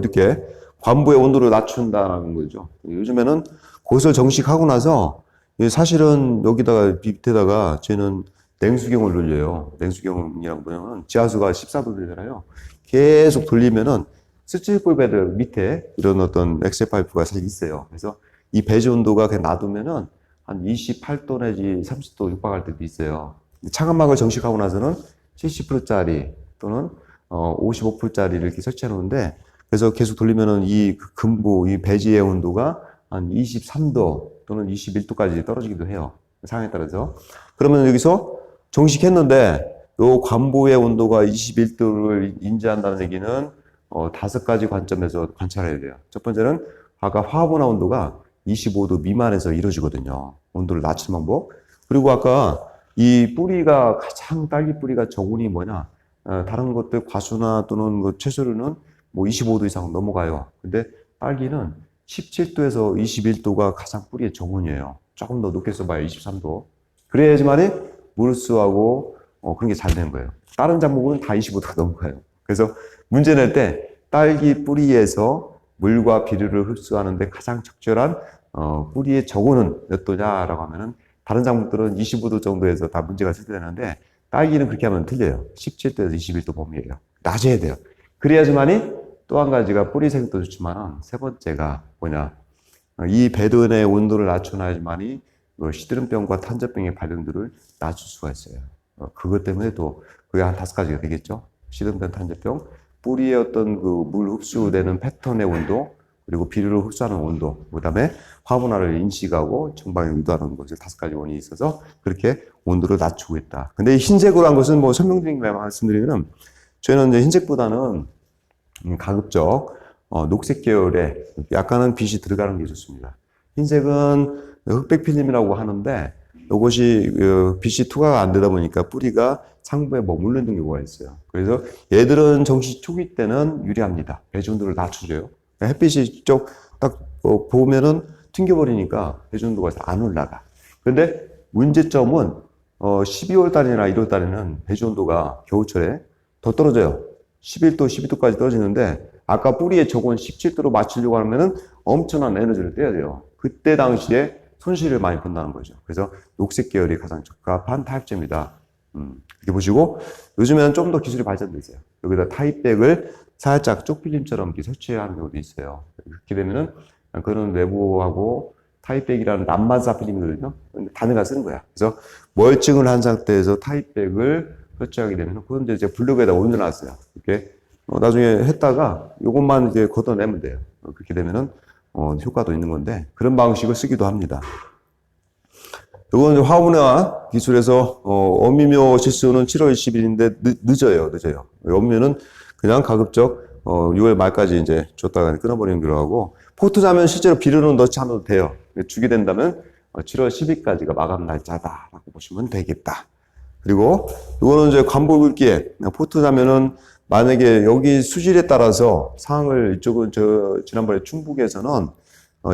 Speaker 1: 이렇게 관부의 온도를 낮춘다는 거죠. 요즘에는 그것을 정식하고 나서 사실은 여기다가 밑에다가 저희는 냉수경을 돌려요. 냉수경이라고 뭐냐면 지하수가 14도 되잖아요. 계속 돌리면은 스틸볼베드 밑에 이런 어떤 엑셀 파이프가 사실 있어요. 그래서 이 배지 온도가 그냥 놔두면은 한 28도 내지 30도 육박할 때도 있어요. 차간막을 정식하고 나서는 70%짜리 또는 55%짜리를 이렇게 설치해 놓는데, 그래서 계속 돌리면은 이 근부, 이 배지의 온도가 한 23도 또는 21도까지 떨어지기도 해요. 상황에 따라서. 그러면 여기서 정식했는데 요 관부의 온도가 21도를 인지한다는 얘기는 5가지 관점에서 관찰해야 돼요. 첫 번째는 아까 화분화 온도가 25도 미만에서 이루어지거든요. 온도를 낮추는 방법. 그리고 아까 이 뿌리가 가장 딸기 뿌리가 적은이 뭐냐? 다른 것들 과수나 또는 채소류는 25도 이상 넘어가요. 근데 딸기는 17도에서 21도가 가장 뿌리의 적은이에요. 조금 더 높게 써봐야 23도. 그래야지만이 무르스하고 그런 게 잘 되는 거예요. 다른 작물은 다 25도가 넘어가요. 그래서 문제 낼 때 딸기 뿌리에서 물과 비료를 흡수하는데 가장 적절한 뿌리의 적은은 몇 도냐라고 하면은, 다른 작물들은 25도 정도에서 다 문제가 생겨나는데 딸기는 그렇게 하면 틀려요. 17도에서 21도 범위예요. 낮아야 돼요. 그래야지만이 또 한 가지가 뿌리 생도 좋지만, 세 번째가 뭐냐? 이 배든의 온도를 낮춰놔야지만이 시드름병과 탄저병의 발병들을 낮출 수가 있어요. 그것 때문에 또 그게 한 5가지가 되겠죠. 시드름병, 탄저병, 뿌리의 어떤 그 물 흡수되는 패턴의 온도, 그리고 비료를 흡수하는 온도, 그 다음에 화분화를 인식하고 정방에 유도하는 것을 5가지 원인이 있어서 그렇게 온도를 낮추고 있다. 근데 흰색으로 한 것은 설명드린 거 말씀드리면, 저희는 이제 흰색보다는 가급적 녹색 계열의 약간은 빛이 들어가는 게 좋습니다. 흰색은 흑백 필름이라고 하는데, 이것이 빛이 투과가 안 되다 보니까 뿌리가 상부에 머물러 있는 경우가 있어요. 그래서 얘들은 정식 초기 때는 유리합니다. 배지 온도를 낮춰줘요. 햇빛이 딱 보면은 튕겨버리니까 배지 온도가 잘 안 올라가. 근데 문제점은 12월 달이나 1월 달에는 배지 온도가 겨울철에 더 떨어져요. 11도, 12도까지 떨어지는데 아까 뿌리에 적은 17도로 맞추려고 하면은 엄청난 에너지를 떼야 돼요. 그때 당시에 손실을 많이 본다는 거죠. 그래서 녹색 계열이 가장 적합한 타입제입니다. 이렇게 보시고 요즘에는 좀 더 기술이 발전돼 있어요. 여기다 타입백을 살짝 쪽필름처럼 이렇게 설치하는 경우도 있어요. 그렇게 되면은 그런 내부하고 타입백이라는 난반사 필름이거든요. 단회가 쓰는 거야. 그래서 멀칭을 한 상태에서 타입백을 설치하게 되면 그건 이제 블록에다 올려놨어요. 이렇게 나중에 했다가 이것만 이제 걷어내면 돼요. 그렇게 되면은 효과도 있는 건데 그런 방식을 쓰기도 합니다. 이건 화분화 기술에서 어미묘 실수는 7월 20일인데 늦어요. 어미묘는 그냥 가급적 6월 말까지 이제 줬다가 끊어버리는 걸로 하고 포트자면 실제로 비료는 넣지 않아도 돼요. 주게 된다면 7월 10일까지가 마감 날짜다라고 보시면 되겠다. 그리고 이거는 이제 관부 굵기에 포트자면은 만약에 여기 수질에 따라서 상황을 이쪽은 지난번에 충북에서는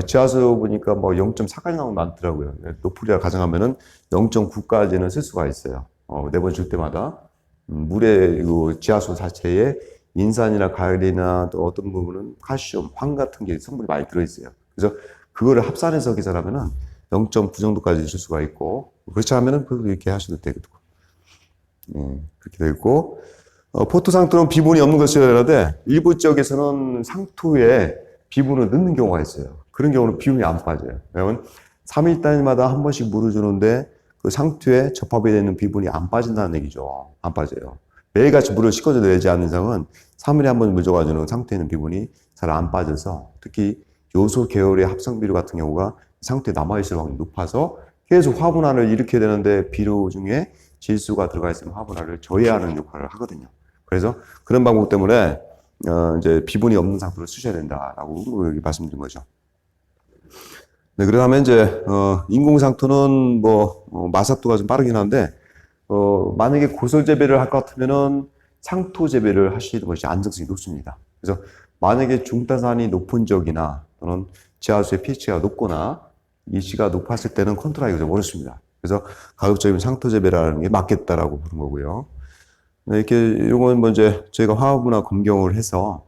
Speaker 1: 지하수 보니까 뭐 0.4까지 나오면 많더라고요. 노플이라 가정하면은 0.9까지는 쓸 수가 있어요. 네 번 줄 때마다. 물의 그 지하수 자체에 인산이나 가열이나 또 어떤 부분은 칼슘, 황 같은 게 성분이 많이 들어있어요. 그래서 그거를 합산해서 계산하면은 0.9 정도까지 줄 수가 있고, 그렇지 않으면은 그렇게 하셔도 되거든요. 그렇게 되고, 포토 상토는 비분이 없는 것을 써야 되는데, 일부 지역에서는 상토에 비분을 넣는 경우가 있어요. 그런 경우는 비분이 안 빠져요. 왜냐면 3일 단위마다 한 번씩 물을 주는데 그 상토에 접합이 되는 비분이 안 빠진다는 얘기죠. 안 빠져요. 매일같이 물을 씻어줘 내지 않는 이상은 3일에 한 번 물 줘가지고 상토에 있는 비분이 잘 안 빠져서 특히 요소 계열의 합성 비료 같은 경우가 상토에 남아있을 확률이 높아서 계속 화분화를 일으켜야 되는데 비료 중에 질소가 들어가 있으면 화분화를 저해하는 역할을 하거든요. 그래서 그런 방법 때문에 이제 비분이 없는 상토를 쓰셔야 된다라고 여기 말씀드린 거죠. 네, 그러면 이제 인공 상토는 마삭도가 좀 빠르긴 한데 만약에 고설 재배를 할 것 같으면은 상토 재배를 하시는 것이 안정성이 높습니다. 그래서 만약에 중탄산이 높은 지역이나 또는 지하수의 pH가 높거나 이시가 높았을 때는 컨트롤하기가 좀 어렵습니다. 그래서 가급적이면 상토 재배라는 게 맞겠다라고 보는 거고요. 네, 이렇게 요건 이제 저희가 화학문화 검경을 해서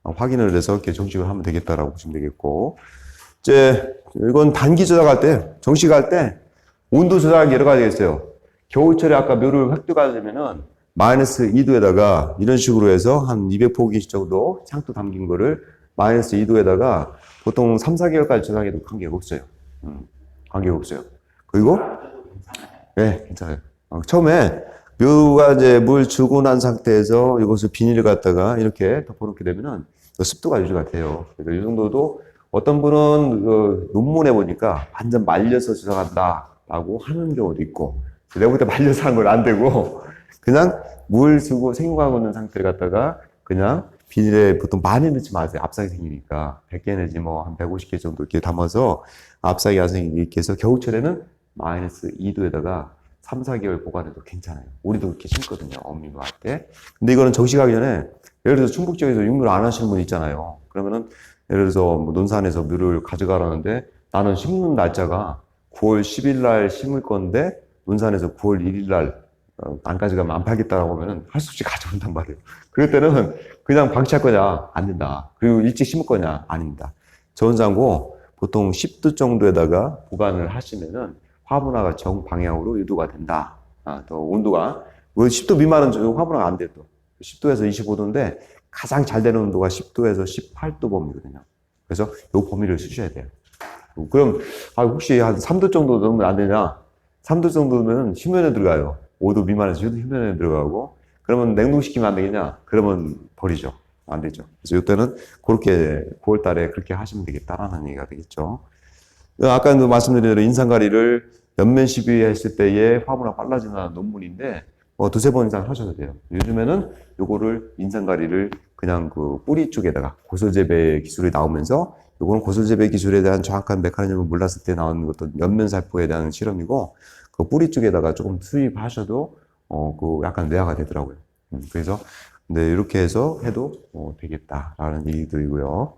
Speaker 1: 확인을 해서 이렇게 정식을 하면 되겠다라고 보시면 되겠고, 이제 이건 단기 조작할 때, 정식할 때 온도 조작이 여러 가지가 있어요. 겨울철에 아까 묘를 획득하려면은 마이너스 2도에다가 이런 식으로 해서 한 200포기 정도 상토 담긴 거를 마이너스 2도에다가 보통 3, 4개월까지 조작해도 관계가 없어요. 관계가 없어요. 그리고 네, 괜찮아요. 처음에 묘가 이제 물 주고 난 상태에서 이것을 비닐을 갖다가 이렇게 덮어놓게 되면은 습도가 유지가 돼요. 그래서 이 정도도 어떤 분은 그 논문에 보니까 완전 말려서 조작한다라고 하는 경우도 있고, 내가 볼 때 말려서 하는 건 안 되고, 그냥 물 주고 생과하고 있는 상태를 갖다가 그냥 비닐에 보통 많이 넣지 마세요. 압삭이 생기니까. 100개 내지 한 150개 정도 이렇게 담아서 압삭이 안 생기게 해서 겨울철에는 마이너스 2도에다가 3, 4개월 보관해도 괜찮아요. 우리도 그렇게 심거든요. 어미묘 할 때. 근데 이거는 정식하기 전에 예를 들어서 충북 지역에서 육묘를 안 하시는 분 있잖아요. 그러면은 예를 들어서 논산에서 묘를 가져가라는데 나는 심는 날짜가 9월 10일 날 심을 건데 논산에서 9월 1일 날 안 가져가면 안 팔겠다라고 하면은 할 수 없이 가져온단 말이에요. 그럴 때는 그냥 방치할 거냐? 안 된다. 그리고 일찍 심을 거냐? 아닙니다. 저온상고 보통 10도 정도에다가 보관을 하시면은 화분화가 정방향으로 유도가 된다. 또 온도가 10도 미만은 화분화가 안 돼요. 또 10도에서 25도인데 가장 잘 되는 온도가 10도에서 18도 범위거든요. 그래서 이 범위를 쓰셔야 돼요. 그럼 혹시 한 3도 정도 넣으면 안 되냐? 3도 정도면 휴면에 들어가요. 5도 미만에서 휴면에 들어가고, 그러면 냉동시키면 안 되겠냐? 그러면 버리죠. 안 되죠. 그래서 이때는 그렇게 9월 달에 그렇게 하시면 되겠다라는 얘기가 되겠죠. 아까도 말씀드린 대로 인산가리를 연면 시비했을 때의 화분화 빨라진다는 논문인데 두세 번 이상 하셔도 돼요. 요즘에는 요거를 인산가리를 그냥 그 뿌리 쪽에다가 고설재배 기술이 나오면서 요거는 고설재배 기술에 대한 정확한 메커니즘을 몰랐을 때 나오는 것도 연면살포에 대한 실험이고 그 뿌리 쪽에다가 조금 투입하셔도 그 약간 내화가 되더라고요. 그래서 근데 이렇게 해서 해도 되겠다라는 얘기들이고요.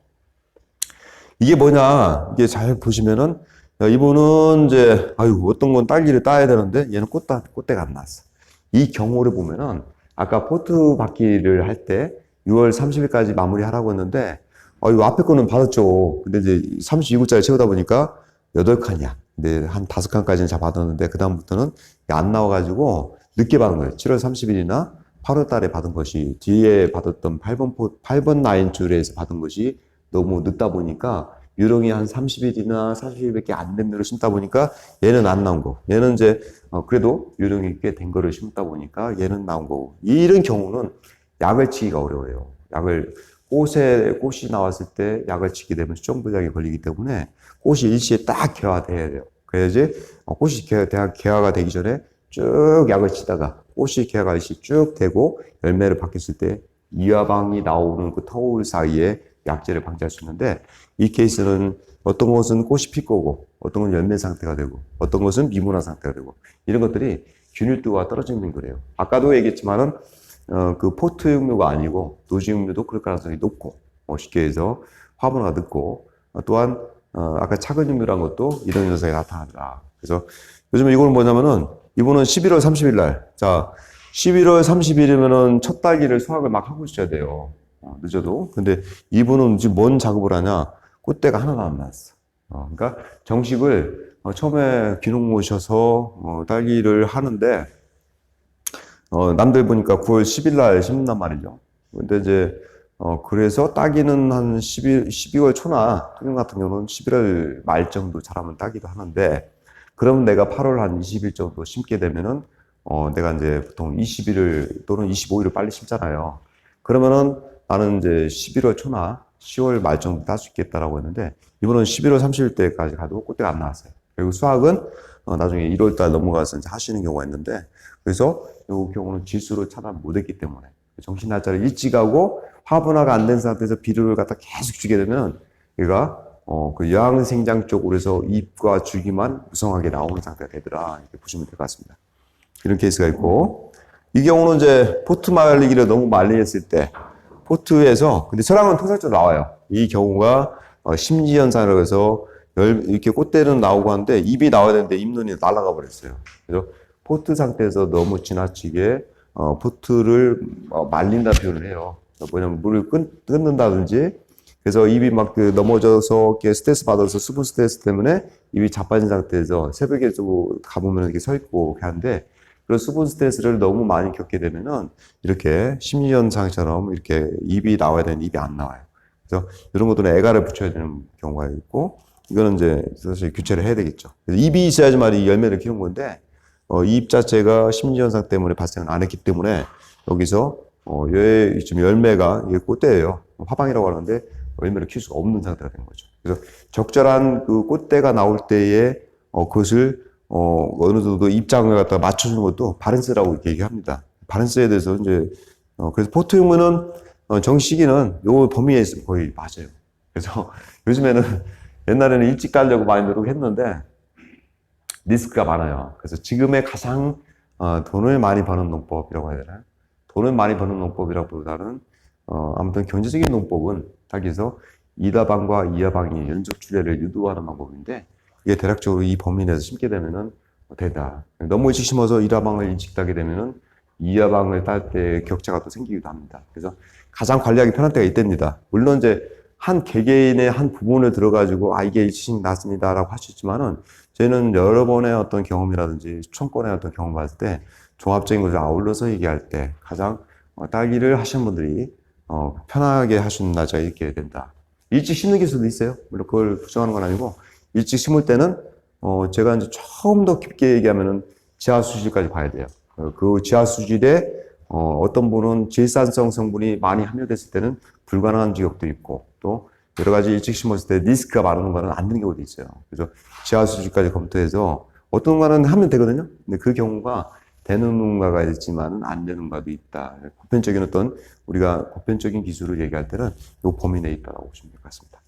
Speaker 1: 이게 뭐냐? 이게 잘 보시면은 이분은 이제 어떤 건 딸기를 따야 되는데 얘는 꽃대가 안 나왔어. 이 경우를 보면은 아까 포트 바퀴를 할 때 6월 30일까지 마무리하라고 했는데, 이 앞에 거는 받았죠. 근데 이제 32구짜리 채우다 보니까 8칸이야. 근데 한 5칸까지는 다 받았는데, 그다음부터는 안 나와가지고 늦게 받은 거예요. 7월 30일이나 8월 달에 받은 것이, 뒤에 받았던 8번 라인 줄에서 받은 것이 너무 늦다 보니까, 유령이 한 30일이나 40일밖에 안 된 대로 심다 보니까 얘는 안 나온 거고, 얘는 이제 그래도 유령이 꽤 된 거를 심다 보니까 얘는 나온 거고, 이런 경우는 약을 치기가 어려워요. 꽃이 나왔을 때 약을 치게 되면 수정부작용이 걸리기 때문에 꽃이 일시에 딱 개화돼야 돼요. 그래야지 꽃이 개화가 되기 전에 쭉 약을 치다가 꽃이 개화가 일시 쭉 되고 열매를 받겠을 때 이화방이 나오는 그 터울 사이에 약재를 방지할 수 있는데, 이 케이스는 어떤 것은 꽃이 필 거고, 어떤 건 열매 상태가 되고, 어떤 것은 미분화 상태가 되고, 이런 것들이 균일도가 떨어지는 거래요. 아까도 얘기했지만은, 그 포트 육류가 아니고, 노지 육류도 그럴 가능성이 높고, 쉽게 해서 화분화가 늦고, 또한, 아까 차근 육류란 것도 이런 현상이 나타나더라. 그래서 요즘에 이거는 뭐냐면은, 이분은 11월 30일 날, 자, 11월 30일이면은 첫 딸기를 수확을 막 하고 있어야 돼요. 늦어도. 근데 이분은 지금 뭔 작업을 하냐? 꽃대가 하나도 안 나왔어. 그러니까 정식을 처음에 기농 모셔서 딸기를 하는데, 남들 보니까 9월 10일 날 심는단 말이죠. 근데 이제 그래서 딸기는 한 12월 초나, 토종 같은 경우는 11월 말 정도 자라면 따기도 하는데, 그러면 내가 8월 한 20일 정도 심게 되면은 내가 이제 보통 21일 또는 25일을 빨리 심잖아요. 그러면은 나는 이제 11월 초나 10월 말 정도 딸 수 있겠다라고 했는데, 이번은 11월 30일 때까지 가도 꽃대가 안 나왔어요. 그리고 수확은 나중에 1월 달 넘어가서 이제 하시는 경우가 있는데, 그래서 이 경우는 질소를 차단 못했기 때문에 정식 날짜를 일찍 하고 화분화가 안 된 상태에서 비료를 갖다 계속 주게 되면 얘가 그 여왕생장 쪽으로 해서 잎과 줄기만 무성하게 나오는 상태가 되더라, 이렇게 보시면 될 것 같습니다. 이런 케이스가 있고, 이 경우는 이제 포트 말리기를 너무 말리 했을 때 포트에서, 근데 저랑은 토설적으로 나와요. 이 경우가 심지현상이라고 해서 이렇게 꽃대는 나오고 하는데 잎이 나와야 되는데 잎눈이 날아가 버렸어요. 그래서 포트 상태에서 너무 지나치게 포트를 말린다 표현을 해요. 뭐냐면 물을 끊는다든지, 그래서 입이 막 넘어져서 이렇게 스트레스 받아서 수분 스트레스 때문에 입이 자빠진 상태에서 새벽에 좀 가보면 이렇게 서 있고 하는데, 그런 수분 스트레스를 너무 많이 겪게 되면은 이렇게 심리현상처럼 이렇게 입이 나와야 되는 입이 안 나와요. 그래서 이런 것들은 애가를 붙여야 되는 경우가 있고, 이거는 이제 사실 교체를 해야 되겠죠. 그래서 입이 있어야지만 이 열매를 키우는 건데, 이 잎 자체가 심리현상 때문에 발생을 안 했기 때문에 여기서 지금 열매가 이게 꽃대예요. 화방이라고 하는데 열매를 키울 수가 없는 상태가 된 거죠. 그래서 적절한 그 꽃대가 나올 때에 그것을 어느 정도 입장을 갖다 맞춰주는 것도 바른스라고 이렇게 얘기합니다. 바른스에 대해서 이제 그래서 포트용은 정시기는 요 범위에 있으면 거의 맞아요. 그래서 요즘에는 옛날에는 일찍 가려고 많이 노력했는데 리스크가 많아요. 그래서 지금의 가장 돈을 많이 버는 농법이라고 해야 되나요? 돈을 많이 버는 농법이라기보다는 아무튼 경제적인 농법은 딱해서 이다방과 이하방이 연속 출해를 유도하는 방법인데, 이게 대략적으로 이 범위 내에서 심게 되면은 된다. 너무 일찍 심어서 이하방을 일찍 따게 되면은 이하방을 딸 때 격차가 또 생기기도 합니다. 그래서 가장 관리하기 편할 때가 이때입니다. 물론 이제 한 개개인의 한 부분을 들어가지고 이게 일찍 났습니다라고 할 수 있지만은, 저희는 여러 번의 어떤 경험이라든지 수천 건의 어떤 경험을 봤을 때 종합적인 것을 아울러서 얘기할 때 가장 딸기를 하시는 분들이 편하게 할 수 있는 날짜가 있게 된다. 일찍 심는 기술도 있어요. 물론 그걸 부정하는 건 아니고, 일찍 심을 때는 제가 이제 조금 더 깊게 얘기하면은 지하 수질까지 봐야 돼요. 그 지하 수질에 어떤 분은 질산성 성분이 많이 함유됐을 때는 불가능한 지역도 있고, 또 여러 가지 일찍 심었을 때 리스크가 많은 거는 안 되는 경우도 있어요. 그래서 지하 수질까지 검토해서 어떤 거는 하면 되거든요. 근데 그 경우가 되는 농가가 있지만은 안 되는 농가도 있다. 보편적인 우리가 보편적인 기술을 얘기할 때는 이 범위 내에 있다고 보시면 될 것 같습니다.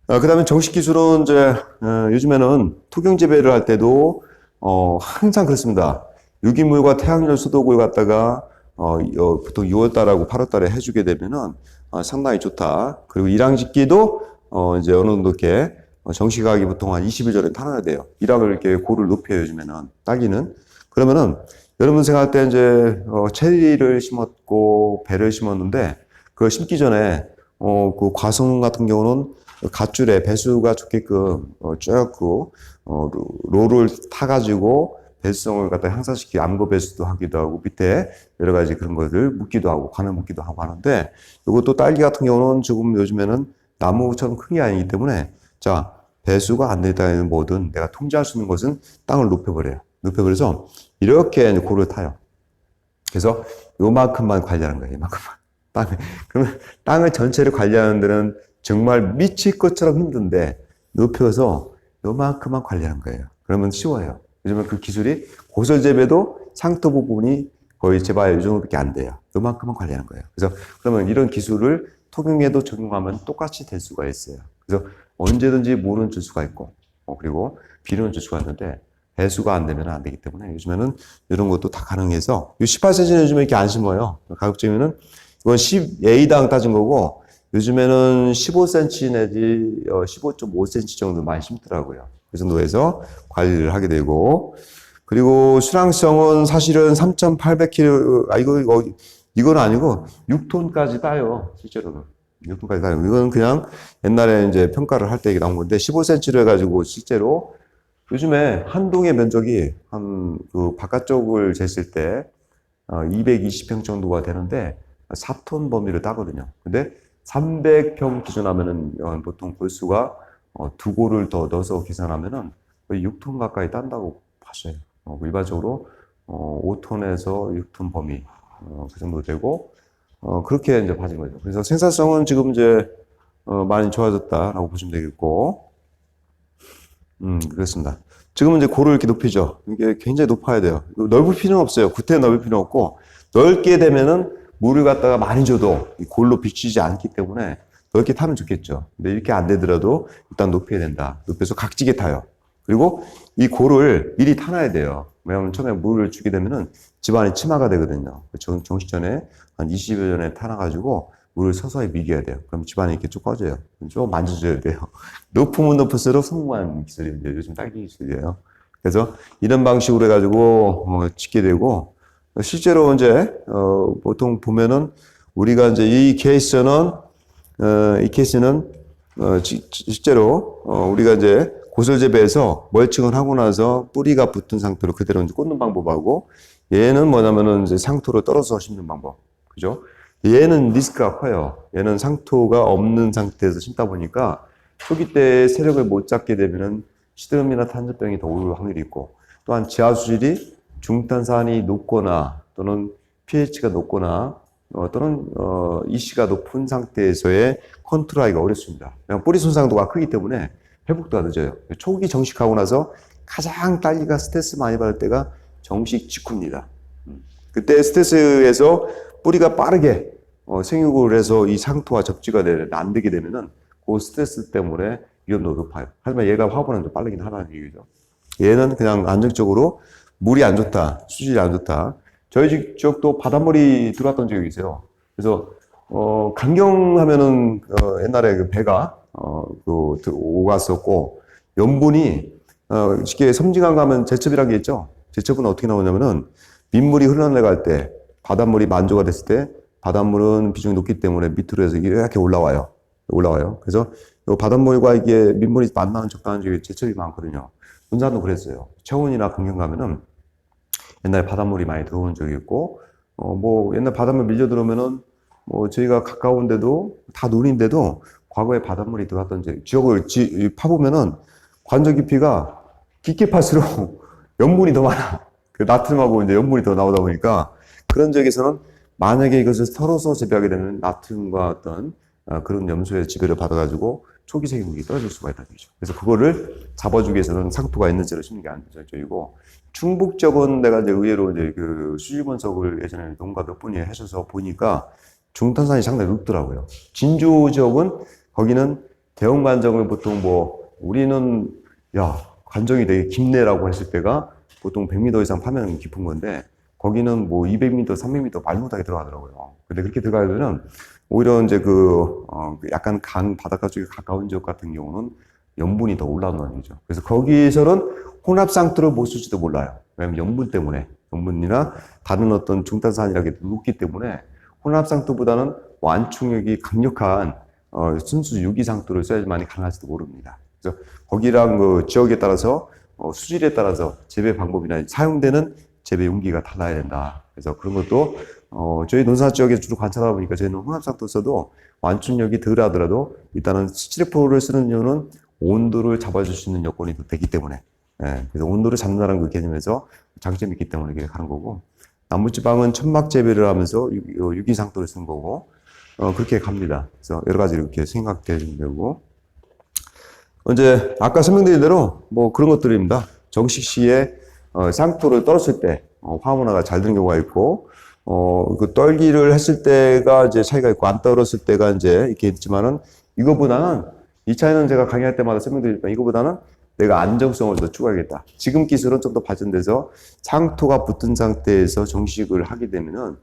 Speaker 1: 그 다음에 정식 기술은 이제 요즘에는 토경 재배를 할 때도 항상 그렇습니다. 유기물과 태양열 소독을 갖다가 보통 6월달하고 8월달에 해주게 되면은 상당히 좋다. 그리고 일항짓기도 이제 어느 정도 이렇게 정식하기 보통 한 20일 전에 타놔야 돼요. 일항을 이렇게 고를 높여요, 요즘에는. 딸기는. 그러면은 여러분 생각할 때 이제, 체리를 심었고, 배를 심었는데, 그걸 심기 전에, 그 과송 같은 경우는 갓줄에 배수가 좋게끔, 쭉 롤을 타가지고, 배수성을 갖다 향상시키 암거 배수도 하기도 하고, 밑에 여러 가지 그런 것들 묻기도 하고, 관을 묻기도 하고 하는데, 이것도 딸기 같은 경우는 지금 요즘에는 나무처럼 큰 게 아니기 때문에, 자, 배수가 안 되다는 뭐든 내가 통제할 수 있는 것은 땅을 높여버려요. 높여버려서 이렇게 이제 고를 타요. 그래서 요만큼만 관리하는 거예요. 이만큼만. 그러면 땅을 전체를 관리하는 데는 정말 미칠 것처럼 힘든데 높여서 요만큼만 관리하는 거예요. 그러면 쉬워요. 요즘은 그 기술이 고설 재배도 상토 부분이 거의 제발 이 정도밖에 안 돼요. 요만큼만 관리하는 거예요. 그래서 그러면 이런 기술을 토경에도 적용하면 똑같이 될 수가 있어요. 그래서 언제든지 물은 줄 수가 있고, 그리고 비료는 줄 수가 있는데, 배수가 안 되면 안 되기 때문에 요즘에는 이런 것도 다 가능해서, 이 18cm는 요즘에 이렇게 안 심어요. 가급적이면은, 이건 10A당 따진 거고, 요즘에는 15cm 내지 15.5cm 정도 많이 심더라고요. 그 정도에서 관리를 하게 되고, 그리고 수량성은 사실은 3,800kg, 이건 아니고 6톤까지 따요, 실제로는. 6톤까지 따요. 이건 그냥 옛날에 이제 평가를 할 때 나온 건데, 15cm로 해가지고 실제로 요즘에 한 동의 면적이 그 바깥쪽을 쟀을 때 220평 정도가 되는데 4톤 범위를 따거든요. 근데 300평 기준하면은 보통 골수가 두 고를 더 넣어서 계산하면은 거의 6톤 가까이 딴다고 봤어요. 일반적으로 5톤에서 6톤 범위 그 정도 되고 그렇게 이제 봐진 거죠. 그래서 생산성은 지금 이제 많이 좋아졌다라고 보시면 되겠고, 그렇습니다. 지금은 이제 고를 이렇게 높이죠. 이게 굉장히 높아야 돼요. 넓을 필요는 없어요. 구태에 넓을 필요는 없고, 넓게 되면은 물을 갖다가 많이 줘도 이 골로 비치지 않기 때문에 넓게 타면 좋겠죠. 근데 이렇게 안 되더라도 일단 높여야 된다. 높여서 각지게 타요. 그리고 이 골을 미리 타놔야 돼요. 왜냐하면 처음에 물을 주게 되면은 집안이 침하가 되거든요. 정식 전에 한 20여 전에 타놔가지고 물을 서서히 미겨야 돼요. 그럼 집안이 이렇게 쭉 꺼져요. 좀 만져줘야 돼요. 높으면 높을수록 성공한 기술이 이제 요즘 딸기 기술이에요. 그래서 이런 방식으로 해가지고 짓게 되고, 실제로 이제 보통 보면은 우리가 이제 이 케이스는 실제로 우리가 이제 고설 재배해서 멀칭을 하고 나서 뿌리가 붙은 상태로 그대로 이제 꽂는 방법하고, 얘는 뭐냐면은 이제 상토로 떨어서 심는 방법, 그죠? 얘는 리스크가 커요. 얘는 상토가 없는 상태에서 심다 보니까 초기 때 세력을 못 잡게 되면은 시드름이나 탄저병이 더 올 확률이 있고, 또한 지하 수질이 중탄산이 높거나 또는 pH가 높거나 또는 EC가 높은 상태에서의 컨트롤하기가 어렵습니다. 그냥 뿌리 손상도가 크기 때문에 회복도가 늦어요. 초기 정식하고 나서 가장 딸기가 스트레스 많이 받을 때가 정식 직후입니다. 그때 스트레스에서 뿌리가 빠르게 생육을 해서 이 상토와 접지가 안 되게 되면은 그 스트레스 때문에 위험도가 높아요. 하지만 얘가 화분은 좀 빠르긴 하다는 얘기죠. 얘는 그냥 안정적으로 물이 안 좋다, 수질이 안 좋다. 저희 지역도 바닷물이 들어왔던 적이 있어요. 그래서 강경하면은 옛날에 그 배가 오갔었고, 염분이 쉽게 섬진강 가면 제첩이라는 게 있죠. 제첩은 어떻게 나오냐면은 민물이 흘러내려갈 때, 바닷물이 만조가 됐을 때 바닷물은 비중이 높기 때문에 밑으로 해서 이렇게 올라와요. 그래서 이 바닷물과 이게 민물이 만나는 적당한 지역에 제첩이 많거든요. 군산도 그랬어요. 체온이나 강경 가면은 옛날에 바닷물이 많이 들어온 적이 있고, 옛날 바닷물 밀려 들어오면은 저희가 가까운데도 다 논인데도 과거에 바닷물이 들어왔던 지역을 파보면은 관저 깊이가 깊게 팔수록 염분이 더 많아. 그 나트륨하고 이제 염분이 더 나오다 보니까 그런 지역에서는 만약에 이것을 털어서 재배하게 되면 나트륨과 어떤 그런 염소의 지배를 받아가지고 초기 생육이 떨어질 수가 있다는 얘기죠. 그래서 그거를 잡아주기 위해서는 상토가 있는 채로 심는 게 안전적이고, 충북 쪽은 내가 이제 의외로 이제 그 수질 분석을 예전에 농가 몇 분이 하셔서 보니까 중탄산이 상당히 높더라고요. 진주 지역은 거기는 대형 관정을 보통 우리는 야 관정이 되게 깊네라고 했을 때가 보통 100m 이상 파면 깊은 건데, 거기는 200m, 300m 말 못하게 들어가더라고요. 근데 그렇게 들어가면 오히려 이제 약간 강 바닷가 쪽에 가까운 지역 같은 경우는 염분이 더 올라온다는 얘기죠. 그래서 거기서는 혼합 상토를 못 쓸지도 몰라요. 왜냐면 염분 때문에 성분이나 다른 어떤 중탄산이라게 높기 때문에 혼합상토보다는 완충력이 강력한 순수 유기상토를 써야지만이 가능할지도 모릅니다. 그래서 거기랑 그 지역에 따라서 수질에 따라서 재배 방법이나 사용되는 재배 용기가 달라야 된다. 그래서 그런 것도 저희 논산 지역에 주로 관찰하다 보니까 저희는 혼합상토 써도 완충력이 덜 하더라도 일단은 스티로폼을 쓰는 이유는 온도를 잡아줄 수 있는 여건이 되기 때문에, 예, 그래서 온도를 잡는다는 그 개념에서 장점이 있기 때문에 이렇게 가는 거고, 나무지방은 천막 재배를 하면서 유기상토를 쓰는 거고, 그렇게 갑니다. 그래서 여러 가지 이렇게 생각되는 되고, 이제 아까 설명드린 대로 뭐 그런 것들입니다. 정식 시에 상토를 떨었을 때 화분화가 잘 되는 경우가 있고, 그 떨기를 했을 때가 이제 차이가 있고 안 떨었을 때가 이제 이렇게 있지만은, 이거보다는 이 차이는 제가 강의할 때마다 설명드리니까 이거보다는 내가 안정성을 더 추구하겠다. 지금 기술은 좀 더 발전돼서 상토가 붙은 상태에서 정식을 하게 되면은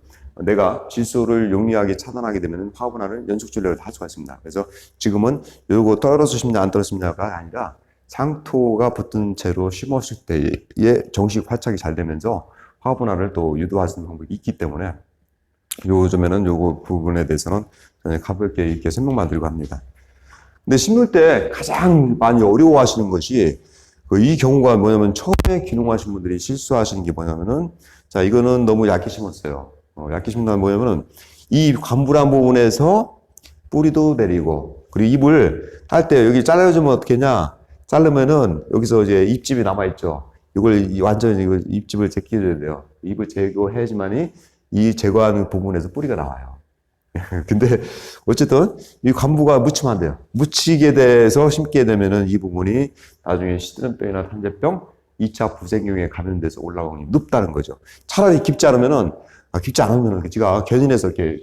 Speaker 1: 내가 질소를 용이하게 차단하게 되면은 화분화를 연속 전략을 할 수가 있습니다. 그래서 지금은 요거 떨어서 심냐 안 떨어서 심냐가 아니라 상토가 붙은 채로 심었을 때의 정식 활착이 잘 되면서 화분화를 또 유도할 수 있는 방법이 있기 때문에 요즘에는 요거 부분에 대해서는 가볍게 이렇게 설명만 드리고 합니다. 근데 심을 때 가장 많이 어려워하시는 것이 이 경우가 뭐냐면, 처음에 기농하신 분들이 실수하시는 게 뭐냐면은, 자, 이거는 너무 얇게 심었어요. 얇게 심는 뭐냐면은 이 관부란 부분에서 뿌리도 내리고, 그리고 잎을 딸 때 여기 잘라주면 어떻게 냐, 자르면은 여기서 이제 잎집이 남아있죠. 이걸 완전히 잎집을 제끼셔야 돼요. 잎을 제거해야지만이 이 제거하는 부분에서 뿌리가 나와요. 근데 어쨌든 이 관부가 묻히면 안 돼요. 묻히게 돼서 심게 되면은 이 부분이 나중에 시드름병이나 탄저병, 2차 부작용에 감염돼서 올라오는 게 높다는 거죠. 차라리 깊지 않으면은, 깊지 않으면은 제가 견인해서 이렇게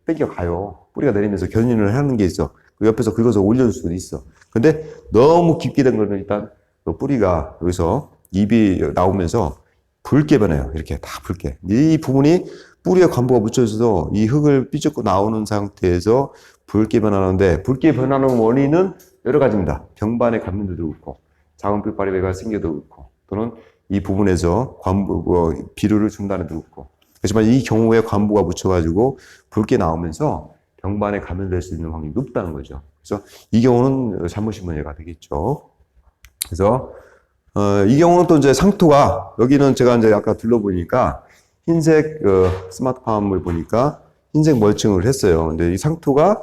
Speaker 1: 땡겨 가요. 뿌리가 내리면서 견인을 하는 게 있어. 그 옆에서 긁어서 올려줄 수도 있어. 근데 너무 깊게 된 거는 일단 그 뿌리가 여기서 잎이 나오면서 붉게 변해요. 이렇게 다 붉게. 이 부분이 뿌리에 관부가 묻혀져서 이 흙을 삐죽고 나오는 상태에서 붉게 변하는데, 붉게 변하는 원인은 여러 가지입니다. 병반의 감염도 있고, 작은 뿔파리가 생겨도 있고, 또는 이 부분에서 관부, 비료를 중단해도 있고. 하지만 이 경우에 관부가 묻혀가지고 붉게 나오면서 병반에 감염될 수 있는 확률이 높다는 거죠. 그래서 이 경우는 잘못 심은 예가 되겠죠. 그래서 이 경우는 또 이제 상토가, 여기는 제가 이제 아까 둘러보니까 흰색 스마트팜을 보니까 흰색 멀칭을 했어요. 근데 이 상토가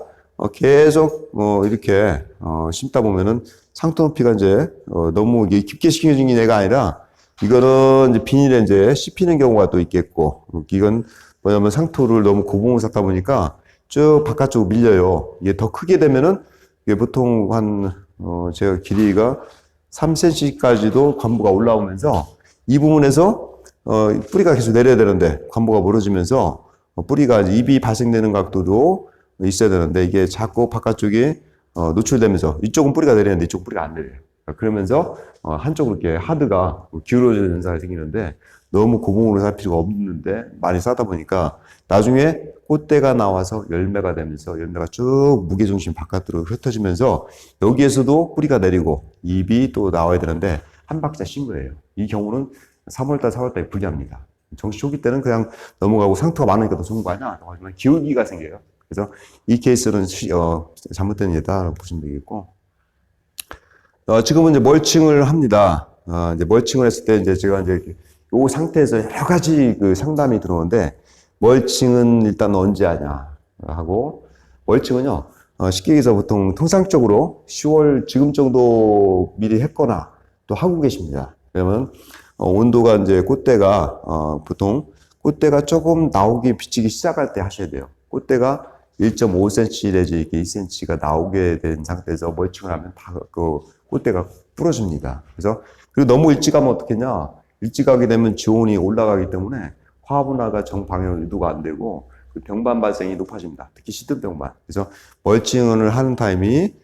Speaker 1: 계속 이렇게 심다 보면은 상토 높이가 이제 너무 깊게 심겨진 애가 아니라, 이거는 이제 비닐에 이제 씹히는 경우가 또 있겠고, 이건 뭐냐면 상토를 너무 고봉을 쌓다 보니까 쭉 바깥쪽으로 밀려요. 이게 더 크게 되면은 이게 보통 한 제가 길이가 3cm까지도 관부가 올라오면서 이 부분에서 뿌리가 계속 내려야 되는데 관부가 멀어지면서 뿌리가 잎이 발생되는 각도도 있어야 되는데, 이게 자꾸 바깥쪽이 노출되면서 이쪽은 뿌리가 내리는데 이쪽은 뿌리가 안 내려요. 그러면서 한쪽으로 이렇게 하드가 기울어지는 현상이 생기는데, 너무 고봉으로 살 필요가 없는데 많이 싸다 보니까 나중에 꽃대가 나와서 열매가 되면서 열매가 쭉 무게중심 바깥으로 흩어지면서 여기에서도 뿌리가 내리고 잎이 또 나와야 되는데 한 박자 쉰 거예요. 이 경우는 3월달, 4월달에 불리합니다. 정식 초기 때는 그냥 넘어가고 상토가 많으니까 더 좋은 거 아니야? 하지만 기울기가 생겨요. 그래서 이 케이스는 잘못된 예다라고 보시면 되겠고, 지금은 이제 멀칭을 합니다. 이제 멀칭을 했을 때 이제 제가 이제 이 상태에서 여러 가지 그 상담이 들어오는데, 멀칭은 일단 언제 하냐 하고, 멀칭은요, 쉽게 얘기해서 보통 통상적으로 10월 지금 정도 미리 했거나 또 하고 계십니다. 그러면 온도가 이제 꽃대가 보통 꽃대가 조금 나오기 비치기 시작할 때 하셔야 돼요. 꽃대가 1.5cm 내지 2cm가 나오게 된 상태에서 멀칭을 하면 다 그 꽃대가 부러집니다. 그래서 그리고 너무 일찍 하면 어떻겠냐? 일찍 하게 되면 지온이 올라가기 때문에 화분화가 정방향 유도가 안 되고 그 병반 발생이 높아집니다. 특히 시드병반. 그래서 멀칭을 하는 타임이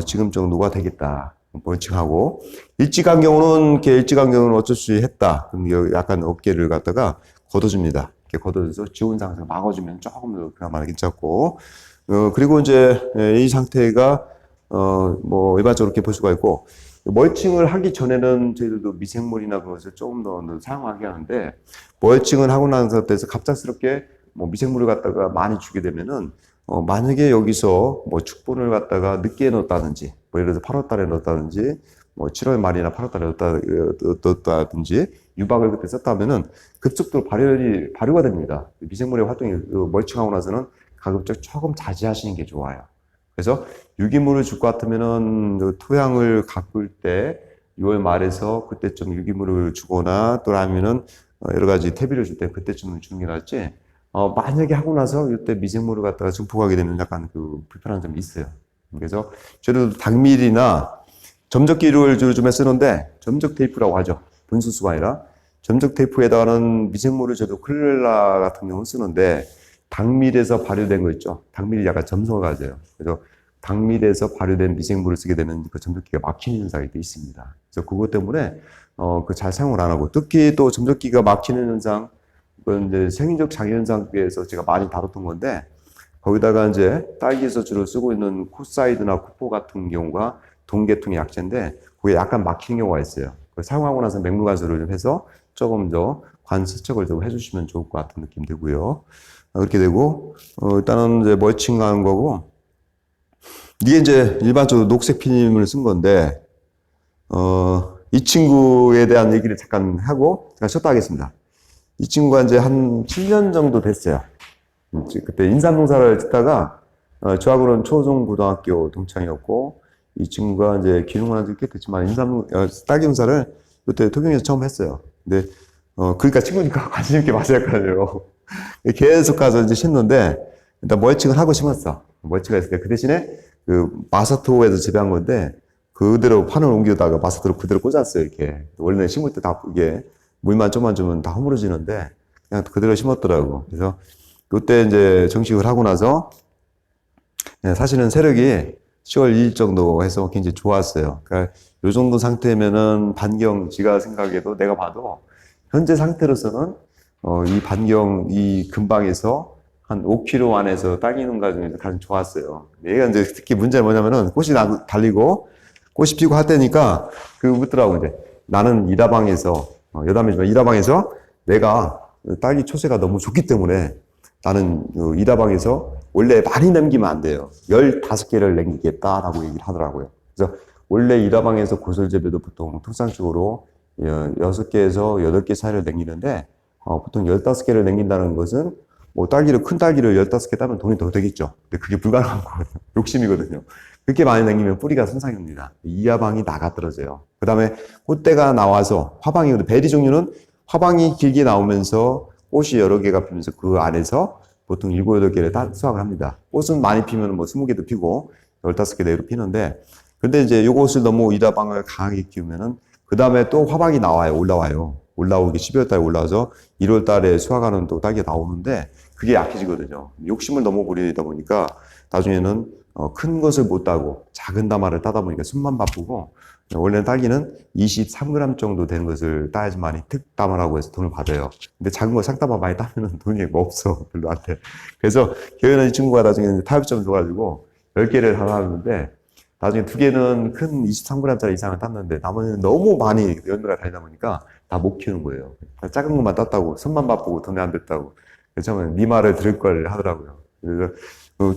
Speaker 1: 지금 정도가 되겠다. 멀칭하고, 일찍 한 경우는 이렇게 일찍 한 경우는 어쩔 수 없이 했다. 그럼 약간 어깨를 갖다가 걷어줍니다. 이렇게 걷어줘서 지온 상승을 막아주면 조금 더 그나마 괜찮고, 그리고 이제 이 상태가 뭐 일반적으로 이렇게 볼 수가 있고, 멀칭을 하기 전에는 저희들도 미생물이나 그것을 조금 더 사용하게 하는데, 멀칭을 하고 난 상태에서 갑작스럽게 뭐 미생물을 갖다가 많이 주게 되면은, 만약에 여기서 뭐 축분을 갖다가 늦게 넣었다든지, 뭐 예를 들어서 8월 달에 넣었다든지, 뭐 7월 말이나 8월 달에 넣었다든지, 유박을 그때 썼다면은 급속도로 발효가 됩니다. 미생물의 활동이 멀칭하고 나서는 가급적 조금 자제하시는 게 좋아요. 그래서 유기물을 줄 것 같으면은 토양을 가꿀 때 6월 말에서 그때쯤 유기물을 주거나 또 아니면은 여러 가지 퇴비를 줄 때 그때쯤 주는 게 낫지. 만약에 하고 나서 이때 미생물을 갖다가 증폭하게 되면 약간 그 불편한 점이 있어요. 그래서 저도 당밀이나 점적기를 좀 쓰는데 점적 테이프라고 하죠. 분수수가 아니라 점적 테이프에다가는 미생물을 저도 클레라 같은 경우 쓰는데 당밀에서 발효된 거 있죠. 당밀이 약간 점성을 가져요. 그래서 당밀에서 발효된 미생물을 쓰게 되면 그 점적기가 막히는 현상이 또 있습니다. 그래서 그것 때문에 그 잘 사용을 안 하고 특히 또 점적기가 막히는 현상, 그건 이제 생리적 장애 현상에서 제가 많이 다뤘던 건데 거기다가 이제 딸기에서 주로 쓰고 있는 코사이드나 쿠포 같은 경우가 동계통의 약재인데 그게 약간 막히는 경우가 있어요. 사용하고 나서 맹물관수를 좀 해서 조금 더 관세척을 좀 해주시면 좋을 것 같은 느낌 들고요. 그렇게 되고 일단은 이제 멀칭하는 거고 이게 이제 일반적으로 녹색 피님을 쓴 건데 이 친구에 대한 얘기를 잠깐 하고 제가 쉬었다 하겠습니다. 이 친구가 이제 한 7년 정도 됐어요. 그때 인삼농사를 짓다가 저하고는 초중고등학교 동창이었고 이 친구가 이제 기농을 한 지 꽤 됐지만 딸기 농사를 그때 토경에서 처음 했어요. 근데 그러니까 친구니까 관심 있게 마셔야 할 거 아니에요. 계속 가서 이제 심는데 일단 멀칭을 하고 심었어. 멀칭을 했을 때 그 대신에 그 마사토에서 재배한 건데 그대로 판을 옮기다가 마사토를 그대로 꽂았어요. 이렇게 원래 심을 때 다 이게 물만 좀만 주면 다 허물어지는데 그냥 그대로 심었더라고. 그래서 그때 이제 정식을 하고 나서 사실은 세력이 10월 2일 정도 해서 굉장히 좋았어요. 그러니까 요 정도 상태면은 반경 지가 생각해도 내가 봐도 현재 상태로서는 이 반경 이 근방에서 한 5km 안에서 딸기 농가 중에서 가장 좋았어요. 얘가 이제 특히 문제는 뭐냐면은 꽃이 달리고 꽃이 피고 할 때니까 그 묻더라고 이제 나는 이다방에서 여담이지만 이다방에서 내가 딸기 초세가 너무 좋기 때문에 나는 이다방에서 원래 많이 남기면 안 돼요. 15개를 남기겠다라고 얘기를 하더라고요. 그래서 원래 이다방에서 고설 재배도 보통 통상적으로 6개에서 8개 사이를 남기는데 보통 15개를 남긴다는 것은 뭐 큰 딸기를 15개 따면 돈이 더 되겠죠. 근데 그게 불가능한 거거든요. 욕심이거든요. 그렇게 많이 남기면 뿌리가 손상입니다. 이하방이 나가 떨어져요. 그 다음에 꽃대가 나와서 화방이거든요. 베리 종류는 화방이 길게 나오면서 꽃이 여러 개가 피면서 그 안에서 보통 7, 8개를 다 수확을 합니다. 꽃은 많이 피면 뭐 20개도 피고 15개 내로 피는데 근데 이제 요것을 너무 이다방을 강하게 키우면은 그 다음에 또 화방이 올라와요. 올라오기 12월 달에 올라와서 1월 달에 수확하는 또 딸기가 나오는데 그게 약해지거든요. 욕심을 너무 부리다 보니까 나중에는 큰 것을 못 따고 작은 다마를 따다 보니까 숨만 바쁘고 원래는 딸기는 23g 정도 되는 것을 따야지만이 특다마라고 해서 돈을 받아요. 근데 작은 거 상다마 많이 따면 돈이 뭐 없어. 별로 안 돼. 그래서 교회는 이 친구가 나중에 타협점 줘가지고 10개를 하나 하는데 나중에 2개는 큰 23g짜리 이상을 땄는데 나머지는 너무 많이 연도가 다니다 보니까 다 못 키우는 거예요. 작은 것만 땄다고 손만 바쁘고 돈이 안 됐다고. 그래서 처음에 네 말을 들을 걸 하더라고요.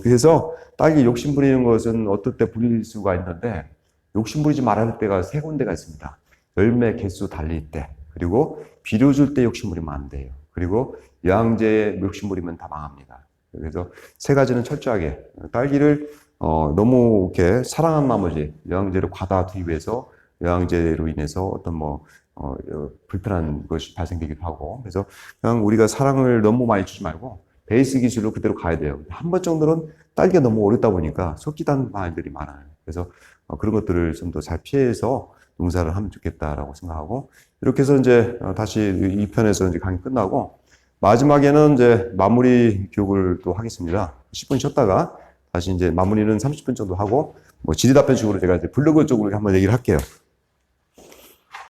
Speaker 1: 그래서 딸기 욕심 부리는 것은 어떨 때 부릴 수가 있는데 욕심 부리지 말아야 할 때가 3군데가 있습니다. 열매 개수 달릴 때, 그리고 비료 줄 때 욕심 부리면 안 돼요. 그리고 영양제 욕심 부리면 다 망합니다. 그래서 3가지는 철저하게 딸기를 너무 이렇게 사랑한 나머지 영양제를 과다 투입해서 영양제로 인해서 어떤 불편한 것이 발생되기도 하고 그래서 그냥 우리가 사랑을 너무 많이 주지 말고 베이스 기술로 그대로 가야 돼요. 한 번 정도는 딸기가 너무 어렵다 보니까 속기단 바들이 많아요. 그래서 그런 것들을 좀 더 잘 피해서 농사를 하면 좋겠다라고 생각하고 이렇게 해서 이제 다시 이 편에서 이제 강의 끝나고 마지막에는 이제 마무리 교육을 또 하겠습니다. 10분 쉬었다가 다시 이제 마무리는 30분 정도 하고 질의답변식으로 제가 이제 블로그 쪽으로 한번 얘기를 할게요.